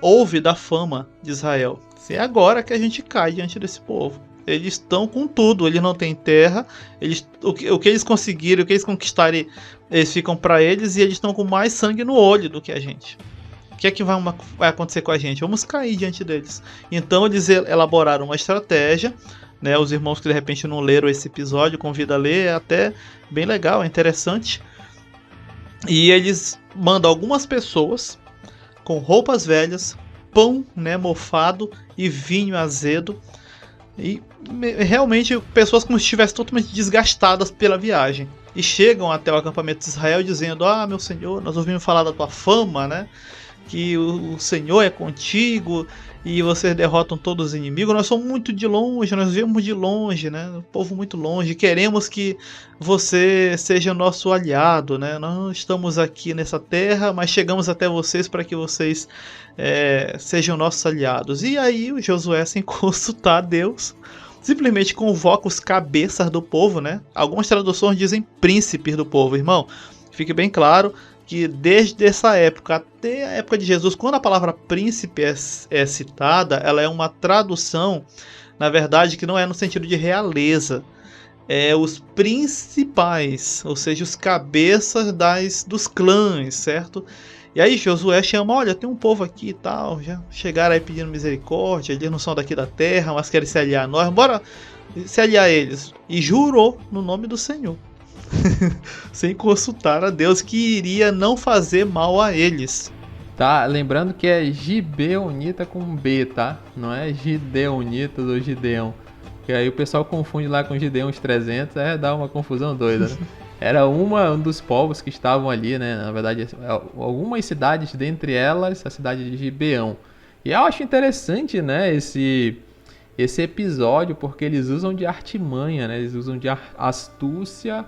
ouve da fama de Israel. É agora que a gente cai diante desse povo. Eles estão com tudo, eles não têm terra, o que eles conseguiram, o que eles conquistarem, eles ficam para eles, e eles estão com mais sangue no olho do que a gente. O que é que vai acontecer com a gente? Vamos cair diante deles. Então eles elaboraram uma estratégia, né? Os irmãos que de repente não leram esse episódio, convido a ler, é até bem legal, é interessante. E eles mandam algumas pessoas com roupas velhas, pão, né, mofado e vinho azedo, e realmente pessoas como se estivessem totalmente desgastadas pela viagem, e chegam até o acampamento de Israel dizendo: meu Senhor, nós ouvimos falar da tua fama, né, que o Senhor é contigo e vocês derrotam todos os inimigos. Nós somos muito de longe, nós viemos de longe, né, um povo muito longe, queremos que você seja nosso aliado, né? Nós não estamos aqui nessa terra, mas chegamos até vocês para que vocês sejam nossos aliados. E aí o Josué, sem consultar Deus, simplesmente convoca os cabeças do povo, né? Algumas traduções dizem príncipes do povo, irmão. Fique bem claro que desde essa época até a época de Jesus, quando a palavra príncipe é citada, ela é uma tradução, na verdade, que não é no sentido de realeza. É os principais, ou seja, os cabeças dos clãs, certo? E aí Josué chama: olha, tem um povo aqui e tal, já chegaram aí pedindo misericórdia, eles não são daqui da terra, mas querem se aliar a nós, bora se aliar a eles. E jurou no nome do Senhor, sem consultar a Deus, que iria não fazer mal a eles. Tá, lembrando que é Gibeonita com B, tá? Não é Gideonitas ou Gideão. Que aí o pessoal confunde lá com Gideão os 300, dá uma confusão doida, né? Era um dos povos que estavam ali, né? Na verdade, algumas cidades, dentre elas, a cidade de Gibeão. E eu acho interessante, né, esse episódio, porque eles usam de artimanha, né? Eles usam de astúcia,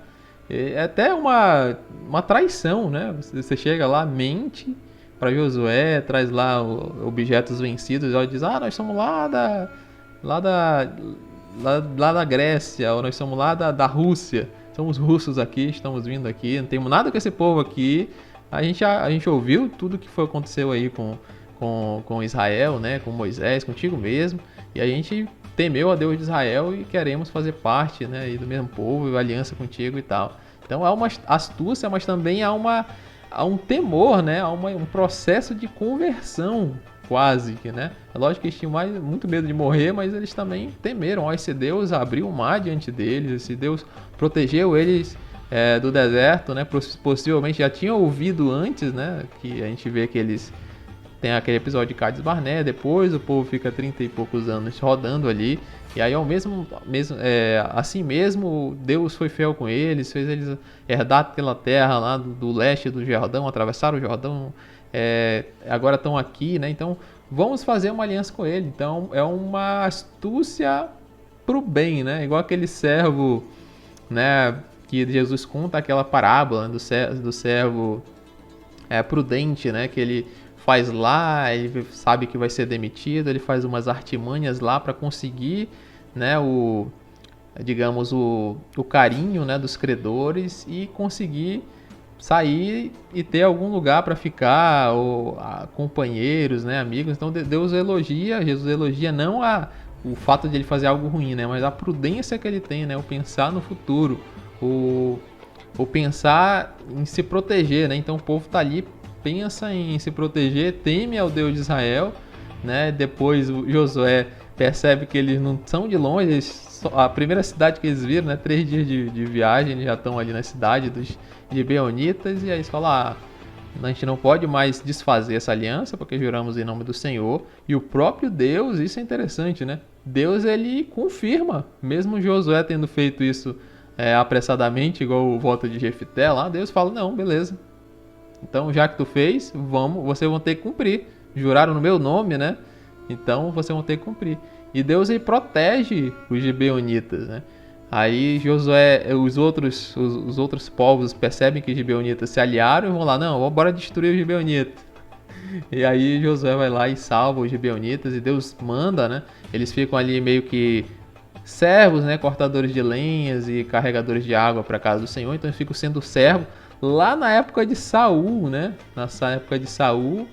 é até uma traição, né? Você chega lá, mente para Josué, traz lá objetos vencidos, e diz: nós somos lá da Grécia, ou nós somos lá da Rússia, somos russos aqui, estamos vindo aqui, não temos nada com esse povo aqui. A gente ouviu tudo que aconteceu aí com Israel, né, com Moisés, contigo mesmo, e a gente temeu a Deus de Israel e queremos fazer parte, né, do mesmo povo, aliança contigo e tal. Então há uma astúcia, mas também há um temor, né, há um processo de conversão, quase que, né? É lógico que eles tinham muito medo de morrer, mas eles também temeram. Esse Deus abriu o mar diante deles, esse Deus protegeu eles do deserto, né? Possivelmente já tinham ouvido antes, né? Que a gente vê que eles têm aquele episódio de Cades Barnea, depois o povo fica 30 e poucos anos rodando ali, e aí assim mesmo Deus foi fiel com eles, fez eles herdar pela terra lá do leste do Jordão, atravessaram o Jordão, agora estão aqui, né? Então vamos fazer uma aliança com ele. Então é uma astúcia pro bem, né? Igual aquele servo, né, que Jesus conta aquela parábola, né, do servo prudente, né, que ele faz lá, ele sabe que vai ser demitido, ele faz umas artimanhas lá para conseguir, né, o carinho, né, dos credores e conseguir sair e ter algum lugar para ficar, ou companheiros, né, amigos. Então Jesus elogia não o fato de ele fazer algo ruim, né? Mas a prudência que ele tem, né? O pensar no futuro, o pensar em se proteger, né? Então o povo tá ali, pensa em se proteger, teme ao Deus de Israel, né? Depois o Josué percebe que eles não são de longe, a primeira cidade que eles viram, né? 3 dias de viagem, eles já estão ali na cidade dos gibeonitas, e aí eles falam, a gente não pode mais desfazer essa aliança, porque juramos em nome do Senhor, e o próprio Deus, isso é interessante, né? Deus, ele confirma, mesmo Josué tendo feito isso apressadamente, igual o voto de Jefté lá, Deus fala, não, beleza, então já que tu fez, vocês vão ter que cumprir, juraram no meu nome, né? Então vocês vão ter que cumprir. E Deus, ele protege os gibeonitas, né? Aí Josué, os outros povos percebem que os gibeonitas se aliaram e vão lá, não, bora destruir os gibeonitas. E aí Josué vai lá e salva os gibeonitas, e Deus manda, né? Eles ficam ali meio que servos, né? Cortadores de lenhas e carregadores de água para a casa do Senhor, então eles ficam sendo servos lá na época de Saul, né? Nessa época de Saul,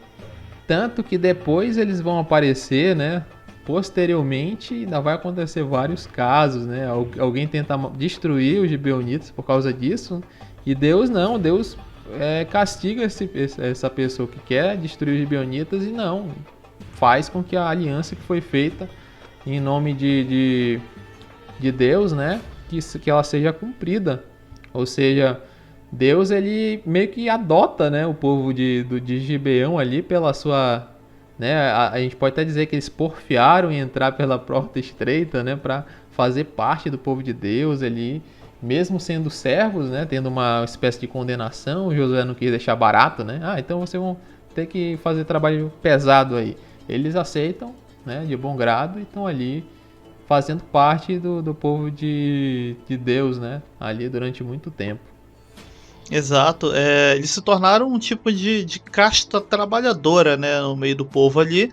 tanto que depois eles vão aparecer, né? Posteriormente, ainda vai acontecer vários casos, né? Alguém tenta destruir os gibeonitas por causa disso, e Deus não, Deus castiga essa pessoa que quer destruir os gibeonitas e não faz com que a aliança que foi feita em nome de Deus, né? Que ela seja cumprida. Ou seja, Deus, ele meio que adota, né, o povo de Gibeão ali pela sua, né, a gente pode até dizer que eles porfiaram em entrar pela porta estreita, né, para fazer parte do povo de Deus ali, mesmo sendo servos, né, tendo uma espécie de condenação. Josué não quis deixar barato, né, então vocês vão ter que fazer trabalho pesado aí. Eles aceitam, né, de bom grado, e estão ali fazendo parte do povo de Deus, né, ali durante muito tempo. Exato, eles se tornaram um tipo de casta trabalhadora, né, no meio do povo ali.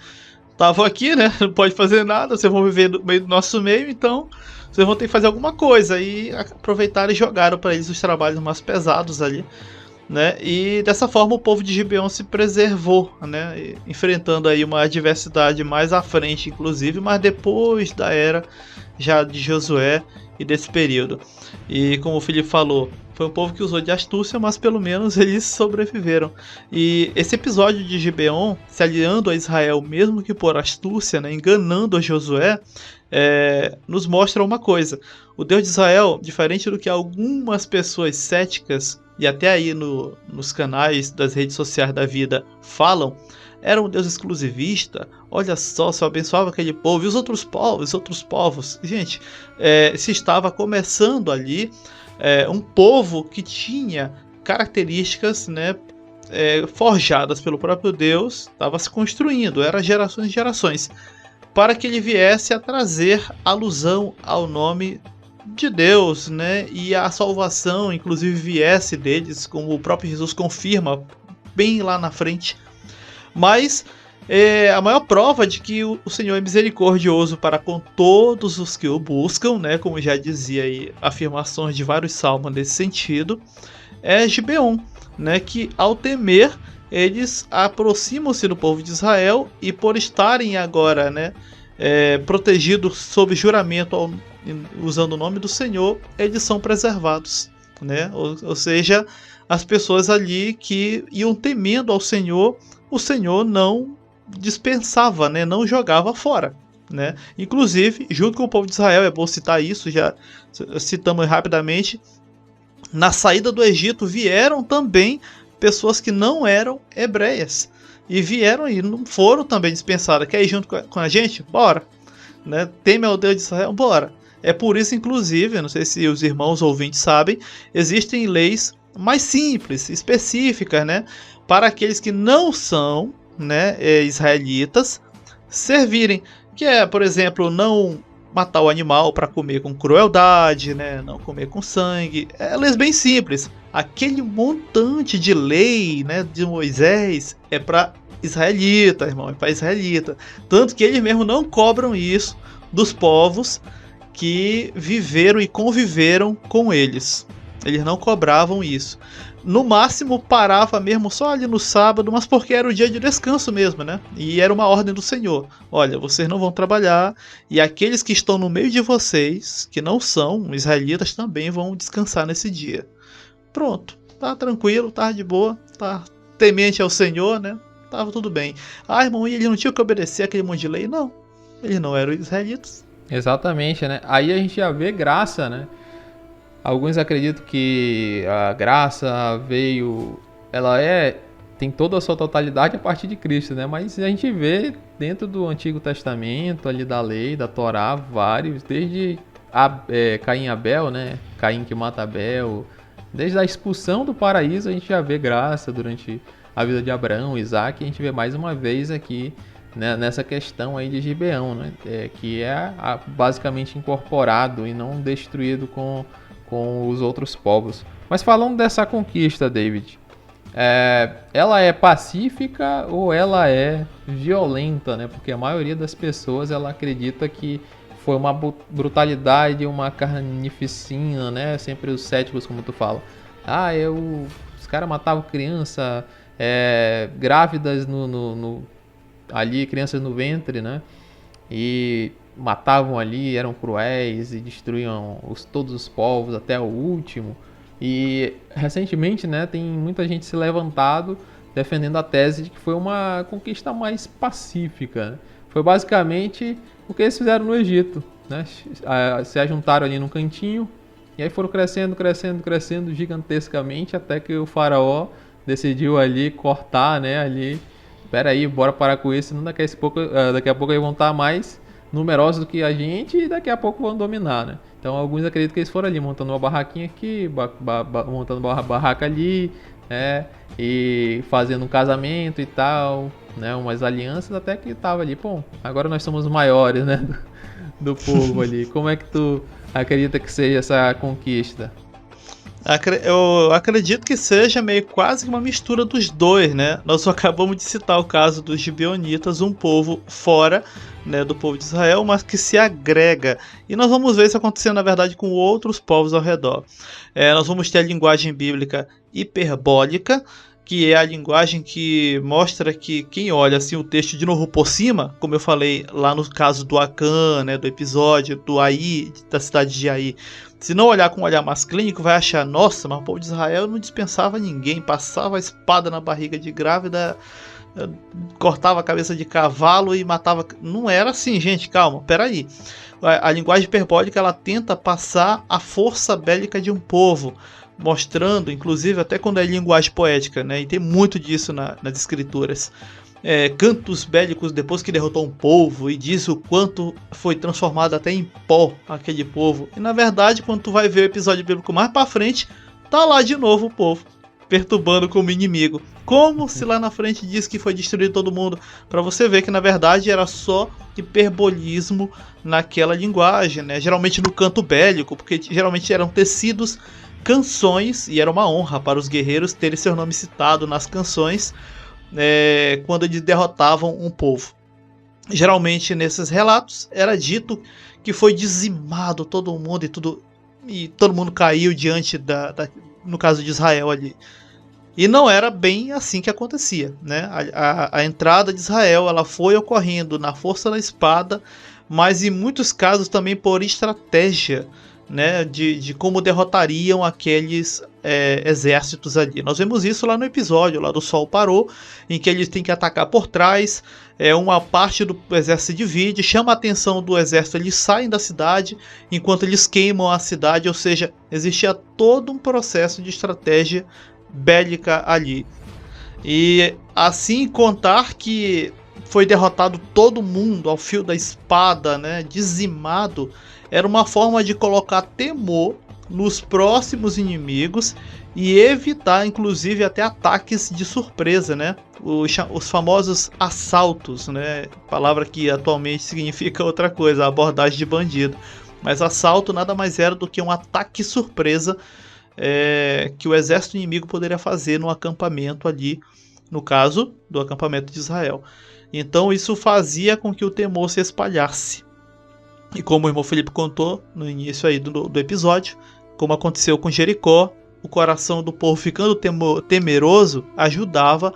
Estavam aqui, né, não pode fazer nada, vocês vão viver no meio do nosso meio, então vocês vão ter que fazer alguma coisa. E aproveitaram e jogaram para eles os trabalhos mais pesados ali, né, e dessa forma o povo de Gibeão se preservou, né, enfrentando aí uma adversidade mais à frente, inclusive, mas depois da era já de Josué e desse período. E como o Felipe falou, foi um povo que usou de astúcia, mas pelo menos eles sobreviveram. E esse episódio de Gibeon, se aliando a Israel, mesmo que por astúcia, né, enganando a Josué, nos mostra uma coisa. O Deus de Israel, diferente do que algumas pessoas céticas, e até aí nos canais das redes sociais da vida falam, era um Deus exclusivista. Olha só abençoava aquele povo e os outros povos. Gente, se estava começando ali um povo que tinha características, né, forjadas pelo próprio Deus, estava se construindo, era gerações e gerações, para que ele viesse a trazer alusão ao nome de Deus, né, e a salvação inclusive viesse deles, como o próprio Jesus confirma bem lá na frente. Mas a maior prova de que o Senhor é misericordioso para com todos os que o buscam, né, como já dizia aí, afirmações de vários salmos nesse sentido, é Gibeon, né, que ao temer eles aproximam-se do povo de Israel, e por estarem agora, né, protegidos sob juramento usando o nome do Senhor, eles são preservados, né? Ou seja, as pessoas ali que iam temendo ao Senhor, o Senhor não dispensava, né? Não jogava fora, né? Inclusive, junto com o povo de Israel, é bom citar isso, já citamos rapidamente, na saída do Egito vieram também pessoas que não eram hebreias, e vieram e não foram também dispensadas. Quer ir junto com a gente? Bora, né? Teme ao Deus de Israel? Bora. É por isso, inclusive, não sei se os irmãos ouvintes sabem, existem leis mais simples, específicas, né, para aqueles que não são, né, israelitas servirem, que é, por exemplo, não matar o animal para comer com crueldade, né, não comer com sangue. Leis bem simples. Aquele montante de lei, né, de Moisés é para israelita, irmão, é para israelita. Tanto que eles mesmo não cobram isso dos povos que viveram e conviveram com eles. Eles não cobravam isso. No máximo parava mesmo só ali no sábado, mas porque era o dia de descanso mesmo, né? E era uma ordem do Senhor. Olha, vocês não vão trabalhar e aqueles que estão no meio de vocês, que não são israelitas, também vão descansar nesse dia. Pronto, tá tranquilo, tá de boa, tá temente ao Senhor, né? Tava tudo bem. Ah, irmão, e eles não tinham que obedecer aquele monte de lei? Não, eles não eram israelitas. Exatamente, né? Aí a gente já vê graça, né? Alguns acreditam que a graça veio, tem toda a sua totalidade a partir de Cristo, né? Mas a gente vê dentro do Antigo Testamento, ali da lei, da Torá, vários, desde Caim e Abel, né? Caim que mata Abel, desde a expulsão do paraíso a gente já vê graça durante a vida de Abraão, Isaac, a gente vê mais uma vez aqui, né, nessa questão aí de Gibeão, né? Que é basicamente incorporado e não destruído com os outros povos. Mas falando dessa conquista, David, ela é pacífica ou ela é violenta, né? Porque a maioria das pessoas ela acredita que foi uma brutalidade, uma carnificina, né? Sempre os céticos, como tu fala. Os caras matavam criança, grávidas ali, crianças no ventre, né? E matavam ali, eram cruéis e destruíam todos os povos até o último. E recentemente, né, tem muita gente se levantado defendendo a tese de que foi uma conquista mais pacífica, né? Foi basicamente o que eles fizeram no Egito, né? Se ajuntaram ali num cantinho e aí foram crescendo gigantescamente até que o faraó decidiu ali cortar, né, ali, peraí, bora parar com isso, senão daqui a pouco eles vão estar mais numerosos do que a gente e daqui a pouco vão dominar, né? Então alguns acreditam que eles foram ali montando uma barraquinha aqui, montando uma barraca ali, e fazendo um casamento e tal, né? Umas alianças até que tava ali, pô, agora nós somos os maiores, né? Do povo ali. Como é que tu acredita que seja essa conquista? Eu acredito que seja meio quase que uma mistura dos dois, né? Nós acabamos de citar o caso dos gibeonitas, um povo fora, né, do povo de Israel, mas que se agrega. E nós vamos ver isso acontecendo, na verdade, com outros povos ao redor. Nós vamos ter a linguagem bíblica hiperbólica, que é a linguagem que mostra que quem olha assim, o texto de novo por cima, como eu falei lá no caso do Acã, né, do episódio do Ai, da cidade de Ai, se não olhar com um olhar mais clínico, vai achar, nossa, mas o povo de Israel não dispensava ninguém, passava a espada na barriga de grávida, cortava a cabeça de cavalo e matava. Não era assim, gente, calma, peraí. A linguagem hiperbólica ela tenta passar a força bélica de um povo, mostrando, inclusive, até quando é linguagem poética, né? E tem muito disso nas escrituras. Cantos bélicos depois que derrotou um povo e diz o quanto foi transformado até em pó aquele povo. E na verdade, quando tu vai ver o episódio bíblico mais pra frente, tá lá de novo o povo, perturbando como inimigo. Como se lá na frente diz que foi destruído todo mundo, para você ver que na verdade era só hiperbolismo naquela linguagem, né? Geralmente no canto bélico, porque geralmente eram tecidos canções, e era uma honra para os guerreiros terem seu nome citado nas canções, quando eles derrotavam um povo. Geralmente nesses relatos era dito que foi dizimado todo mundo e todo mundo caiu diante no caso de Israel ali. E não era bem assim que acontecia, né? A entrada de Israel ela foi ocorrendo na força da espada, mas em muitos casos também por estratégia, né, de como derrotariam aqueles exércitos ali. Nós vemos isso lá no episódio lá do Sol Parou, em que eles têm que atacar por trás, uma parte do exército se divide, chama a atenção do exército, eles saem da cidade enquanto eles queimam a cidade, ou seja, existia todo um processo de estratégia bélica ali. E assim contar que foi derrotado todo mundo ao fio da espada, né, dizimado, era uma forma de colocar temor nos próximos inimigos e evitar, inclusive, até ataques de surpresa, né? Os famosos assaltos, né? Palavra que atualmente significa outra coisa, abordagem de bandido. Mas assalto nada mais era do que um ataque surpresa que o exército inimigo poderia fazer no acampamento ali, no caso do acampamento de Israel. Então isso fazia com que o temor se espalhasse. E como o irmão Felipe contou no início aí do episódio, como aconteceu com Jericó, o coração do povo ficando temeroso ajudava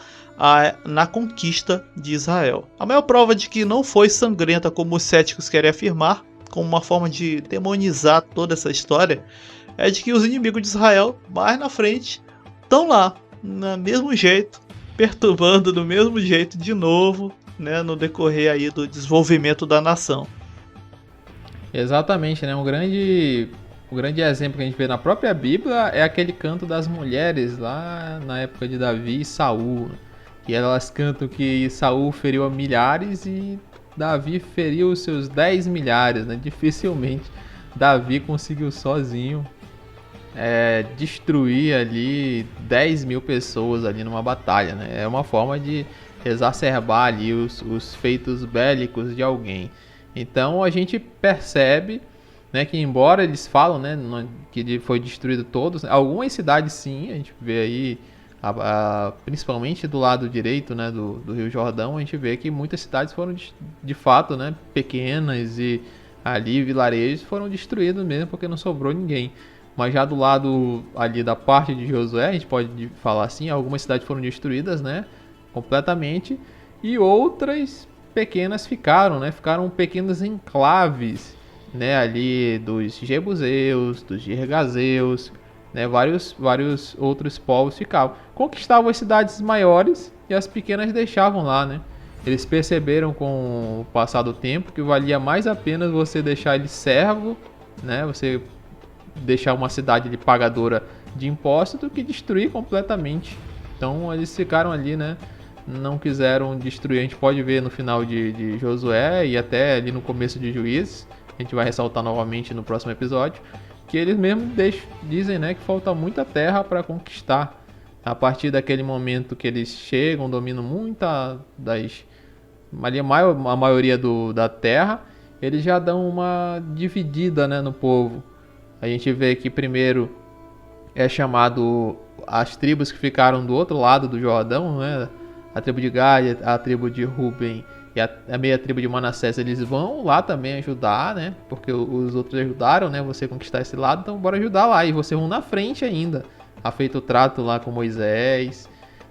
na conquista de Israel. A maior prova de que não foi sangrenta como os céticos querem afirmar, como uma forma de demonizar toda essa história, é de que os inimigos de Israel, mais na frente, estão lá, do mesmo jeito, perturbando do mesmo jeito de novo, né, no decorrer aí do desenvolvimento da nação. Exatamente, né? Um grande exemplo que a gente vê na própria Bíblia é aquele canto das mulheres lá na época de Davi e Saul, que elas cantam que Saul feriu a milhares e Davi feriu os seus 10 milhares, né? Dificilmente Davi conseguiu sozinho destruir ali 10 mil pessoas ali numa batalha, né? É uma forma de exacerbar ali os feitos bélicos de alguém. Então a gente percebe, né, que embora eles falam, né, que foi destruído todos, algumas cidades sim, a gente vê aí, principalmente do lado direito, né, do Rio Jordão, a gente vê que muitas cidades foram de fato, né, pequenas, e ali vilarejos foram destruídos mesmo porque não sobrou ninguém. Mas já do lado ali da parte de Josué, a gente pode falar assim, algumas cidades foram destruídas, né, completamente, e outras pequenas ficaram pequenos enclaves, né, ali dos jebuseus, dos girgazeus, né, vários outros povos conquistavam as cidades maiores e as pequenas deixavam lá, né. Eles perceberam com o passar do tempo que valia mais a pena você deixar ele servo, né, você deixar uma cidade de pagadora de impostos do que destruir completamente. Então eles ficaram ali, né, não quiseram destruir. A gente pode ver no final de Josué e até ali no começo de Juízes, a gente vai ressaltar novamente no próximo episódio, que eles mesmos dizem, né, que falta muita terra para conquistar. A partir daquele momento que eles chegam, dominam a maioria da terra, eles já dão uma dividida, né, no povo. A gente vê que primeiro é chamado as tribos que ficaram do outro lado do Jordão, né, a tribo de Gad, a tribo de Ruben e a meia tribo de Manassés, eles vão lá também ajudar, né? Porque os outros ajudaram, né? Você conquistar esse lado, então bora ajudar lá. E você vão na frente ainda. Ha feito o trato lá com Moisés,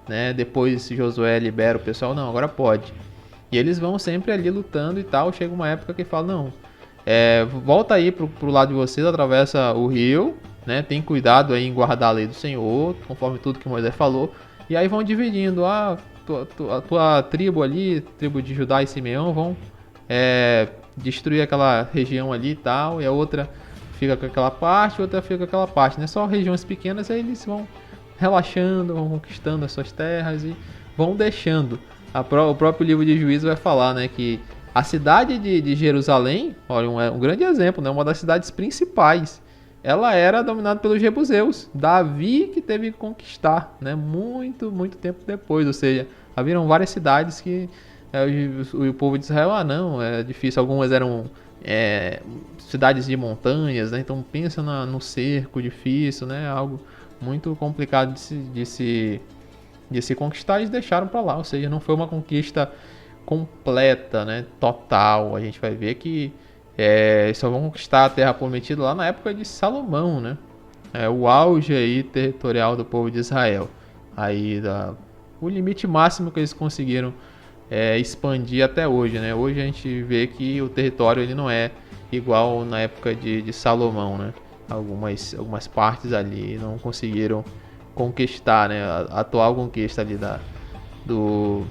né? Depois Josué libera o pessoal, não, agora pode. E eles vão sempre ali lutando e tal. Chega uma época que fala, não, volta aí pro lado de vocês, atravessa o rio, né? Tem cuidado aí em guardar a lei do Senhor, conforme tudo que Moisés falou. E aí vão dividindo, a tua tribo ali, tribo de Judá e Simeão, vão destruir aquela região ali e tal, e a outra fica com aquela parte, a outra fica com aquela parte, né? Só regiões pequenas, aí eles vão relaxando, vão conquistando as suas terras e vão deixando. O próprio livro de Juízes vai falar, né, que a cidade de Jerusalém, olha, um grande exemplo, né, uma das cidades principais, ela era dominada pelos jebuseus. Davi que teve que conquistar, né? Muito, muito tempo depois. Ou seja, haviam várias cidades que o povo de Israel, não, é difícil. Algumas eram cidades de montanhas, né? Então pensa no cerco difícil, né? Algo muito complicado de se conquistar, eles deixaram para lá. Ou seja, não foi uma conquista completa, né? Total. A gente vai ver que só vão conquistar a terra prometida lá na época de Salomão, né? O auge aí territorial do povo de Israel. Aí o limite máximo que eles conseguiram expandir até hoje, né? Hoje a gente vê que o território ele não é igual na época de Salomão, né? Algumas partes ali não conseguiram conquistar, né? A atual conquista ali do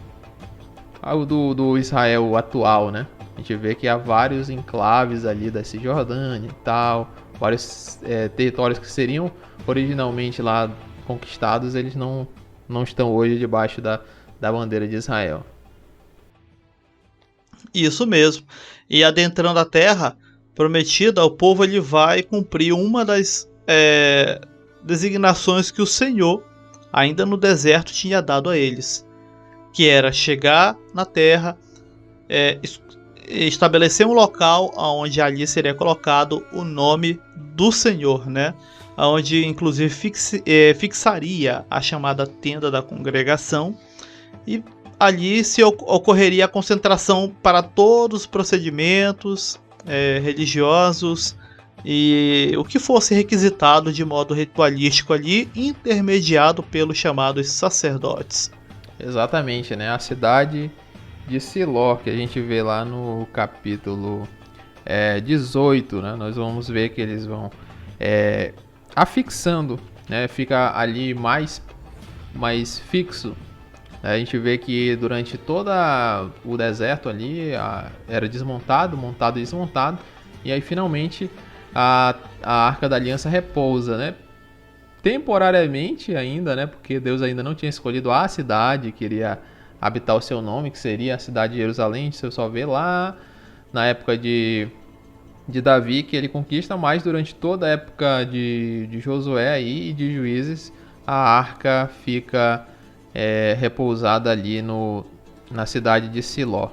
Israel atual, né? A gente vê que há vários enclaves ali da Cisjordânia e tal, vários territórios que seriam originalmente lá conquistados, eles não estão hoje debaixo da bandeira de Israel. Isso mesmo. E adentrando a terra prometida, o povo ele vai cumprir uma das designações que o Senhor, ainda no deserto, tinha dado a eles, que era chegar na terra, estabelecer um local onde ali seria colocado o nome do Senhor, né? Onde inclusive fixaria a chamada tenda da congregação, e ali se ocorreria a concentração para todos os procedimentos religiosos e o que fosse requisitado de modo ritualístico ali, intermediado pelos chamados sacerdotes. Exatamente, né? A cidade de Siló, que a gente vê lá no capítulo 18, né? Nós vamos ver que eles vão afixando, né? Fica ali mais fixo. A gente vê que durante todo o deserto ali era desmontado, montado e desmontado, e aí finalmente a Arca da Aliança repousa, né? Temporariamente ainda, né? Porque Deus ainda não tinha escolhido a cidade que iria habitar o seu nome, que seria a cidade de Jerusalém. Você só vê lá na época de Davi que ele conquista, mas durante toda a época de Josué aí, e de Juízes, a arca fica repousada ali na cidade de Siló.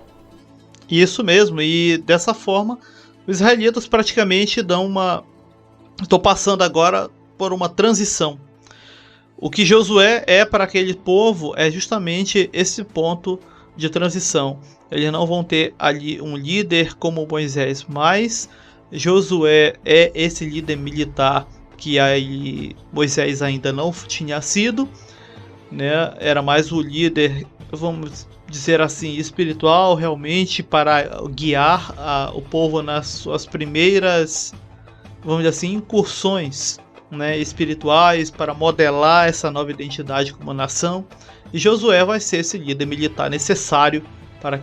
Isso mesmo, e dessa forma os israelitas praticamente dão uma... Estou passando agora por uma transição. O que Josué é para aquele povo é justamente esse ponto de transição. Eles não vão ter ali um líder como Moisés, mas Josué é esse líder militar que aí Moisés ainda não tinha sido, né? Era mais o líder, vamos dizer assim, espiritual realmente para guiar o povo nas suas primeiras, vamos dizer assim, incursões, né, espirituais, para modelar essa nova identidade como nação. E Josué vai ser esse líder militar necessário para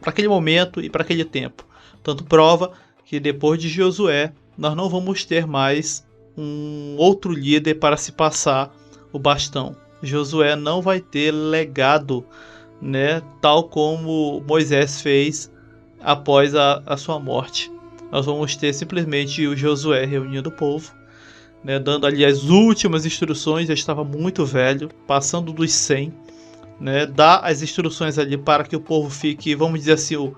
aquele momento e para aquele tempo. Tanto prova que depois de Josué nós não vamos ter mais um outro líder para se passar o bastão. Josué não vai ter legado, né, tal como Moisés fez após a sua morte. Nós vamos ter simplesmente o Josué reunindo o povo, né, dando ali as últimas instruções. Já estava muito velho, passando dos 100, né, dá as instruções ali para que o povo fique, vamos dizer assim, o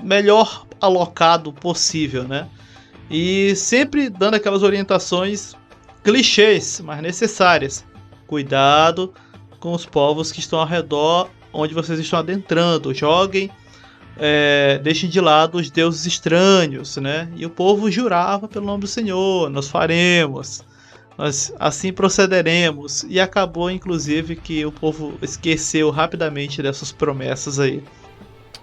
melhor alocado possível, né, e sempre dando aquelas orientações clichês, mas necessárias. Cuidado com os povos que estão ao redor, onde vocês estão adentrando. Joguem, deixem de lado os deuses estranhos, né? E o povo jurava pelo nome do Senhor: nós faremos, nós assim procederemos. E acabou, inclusive, que o povo esqueceu rapidamente dessas promessas aí.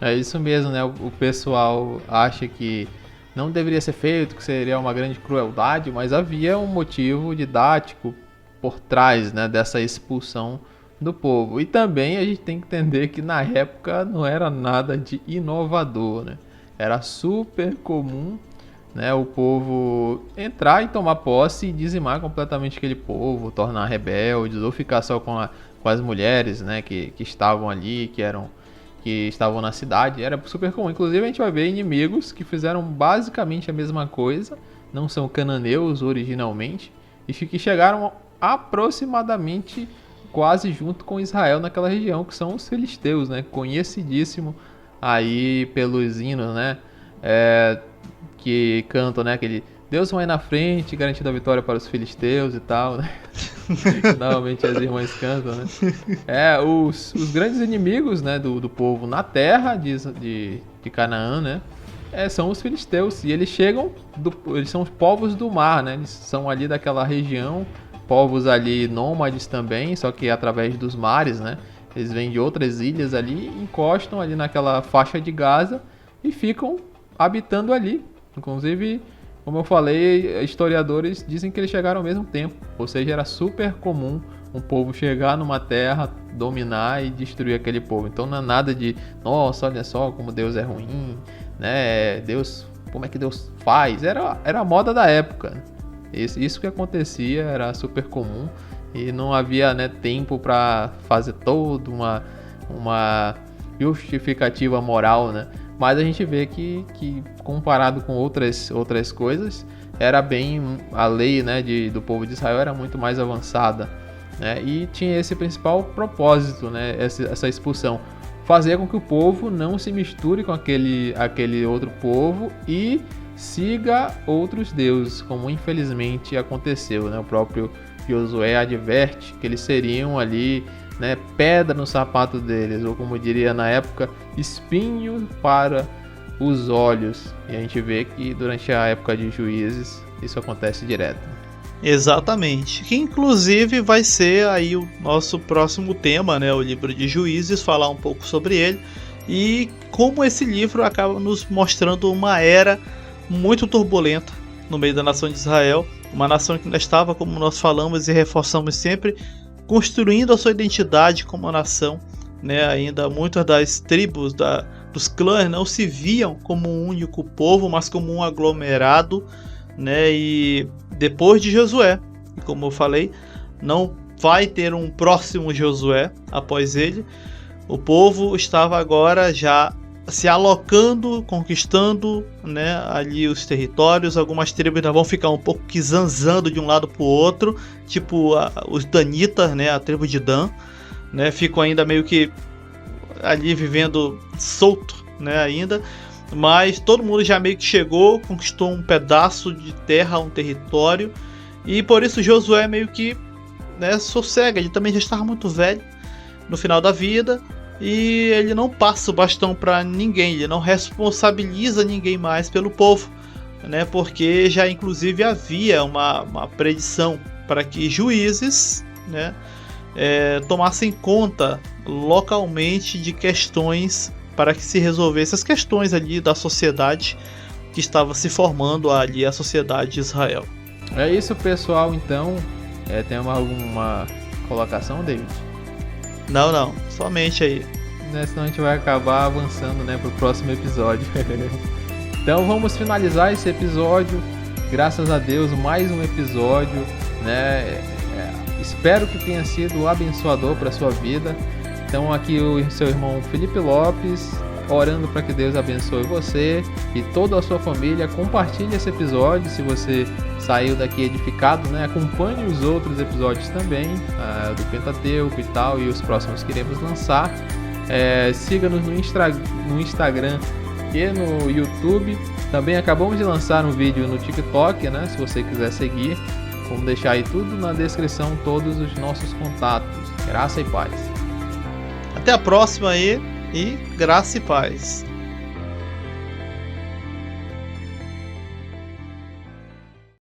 É isso mesmo, né? O pessoal acha que não deveria ser feito, que seria uma grande crueldade, mas havia um motivo didático por trás, né, dessa expulsão do povo. E também a gente tem que entender que na época não era nada de inovador, né? Era super comum, né, o povo entrar e tomar posse e dizimar completamente aquele povo, tornar rebeldes, ou ficar só com as mulheres, né, que estavam ali, que estavam na cidade. Era super comum. Inclusive a gente vai ver inimigos que fizeram basicamente a mesma coisa, não são cananeus originalmente, e que chegaram aproximadamente quase junto com Israel naquela região, que são os filisteus, né? Conhecidíssimo aí pelos hinos, né? Que cantam, né? Aquele Deus vai na frente, garantindo a vitória para os filisteus e tal, né? Normalmente as irmãs cantam, né? Os grandes inimigos, né, do povo na terra de Canaã, né? São os filisteus. E eles chegam, eles são os povos do mar, né? Eles são ali daquela região, povos ali nômades também, só que através dos mares, né? Eles vêm de outras ilhas ali, encostam ali naquela faixa de Gaza e ficam habitando ali. Inclusive, como eu falei, historiadores dizem que eles chegaram ao mesmo tempo, ou seja, era super comum um povo chegar numa terra, dominar e destruir aquele povo. Então não é nada de, nossa, olha só como Deus é ruim, né? Deus, como é que Deus faz? Era a moda da época. Isso que acontecia, era super comum e não havia, né, tempo para fazer toda uma justificativa moral, né? Mas a gente vê que comparado com outras coisas, era bem, a lei, né, do povo de Israel era muito mais avançada, né? E tinha esse principal propósito, né, essa expulsão, fazer com que o povo não se misture com aquele outro povo e siga outros deuses, como infelizmente aconteceu, né? O próprio Josué adverte que eles seriam ali, né, pedra no sapato deles, ou como diria na época, espinho para os olhos. E a gente vê que durante a época de Juízes isso acontece direto. Exatamente, que inclusive vai ser aí o nosso próximo tema, né, o livro de Juízes, falar um pouco sobre ele e como esse livro acaba nos mostrando uma era muito turbulenta no meio da nação de Israel, uma nação que ainda estava, como nós falamos e reforçamos sempre, construindo a sua identidade como nação, né, ainda muitas das tribos, dos clãs não se viam como um único povo, mas como um aglomerado, né, e depois de Josué, e como eu falei, não vai ter um próximo Josué após ele. O povo estava agora já se alocando, conquistando, né, ali os territórios. Algumas tribos ainda vão ficar um pouco que zanzando de um lado para o outro, tipo os Danitas, né, a tribo de Dan, né, ficam ainda meio que ali vivendo solto, né, ainda. Mas todo mundo já meio que chegou, conquistou um pedaço de terra, um território. E por isso Josué meio que, né, sossega. Ele também já estava muito velho no final da vida. E ele não passa o bastão para ninguém. Ele não responsabiliza ninguém mais pelo povo, né, porque já inclusive havia uma predição para que juízes, né, tomassem conta localmente de questões para que se resolvesse as questões ali da sociedade que estava se formando ali, a sociedade de Israel. É isso, pessoal. Então, tem alguma colocação, David? Não, somente aí. Né, senão a gente vai acabar avançando, né, para o próximo episódio. Então vamos finalizar esse episódio. Graças a Deus, mais um episódio, né? Espero que tenha sido abençoador para a sua vida. Então aqui o seu irmão Felipe Lopes, orando para que Deus abençoe você e toda a sua família. Compartilhe esse episódio se você saiu daqui edificado, né? Acompanhe os outros episódios também, do Pentateuco e tal, e os próximos que iremos lançar. Siga-nos no Instagram e no YouTube. Também acabamos de lançar um vídeo no TikTok, né? Se você quiser seguir, vamos deixar aí tudo na descrição, todos os nossos contatos. Graça e paz. Até a próxima aí e graça e paz.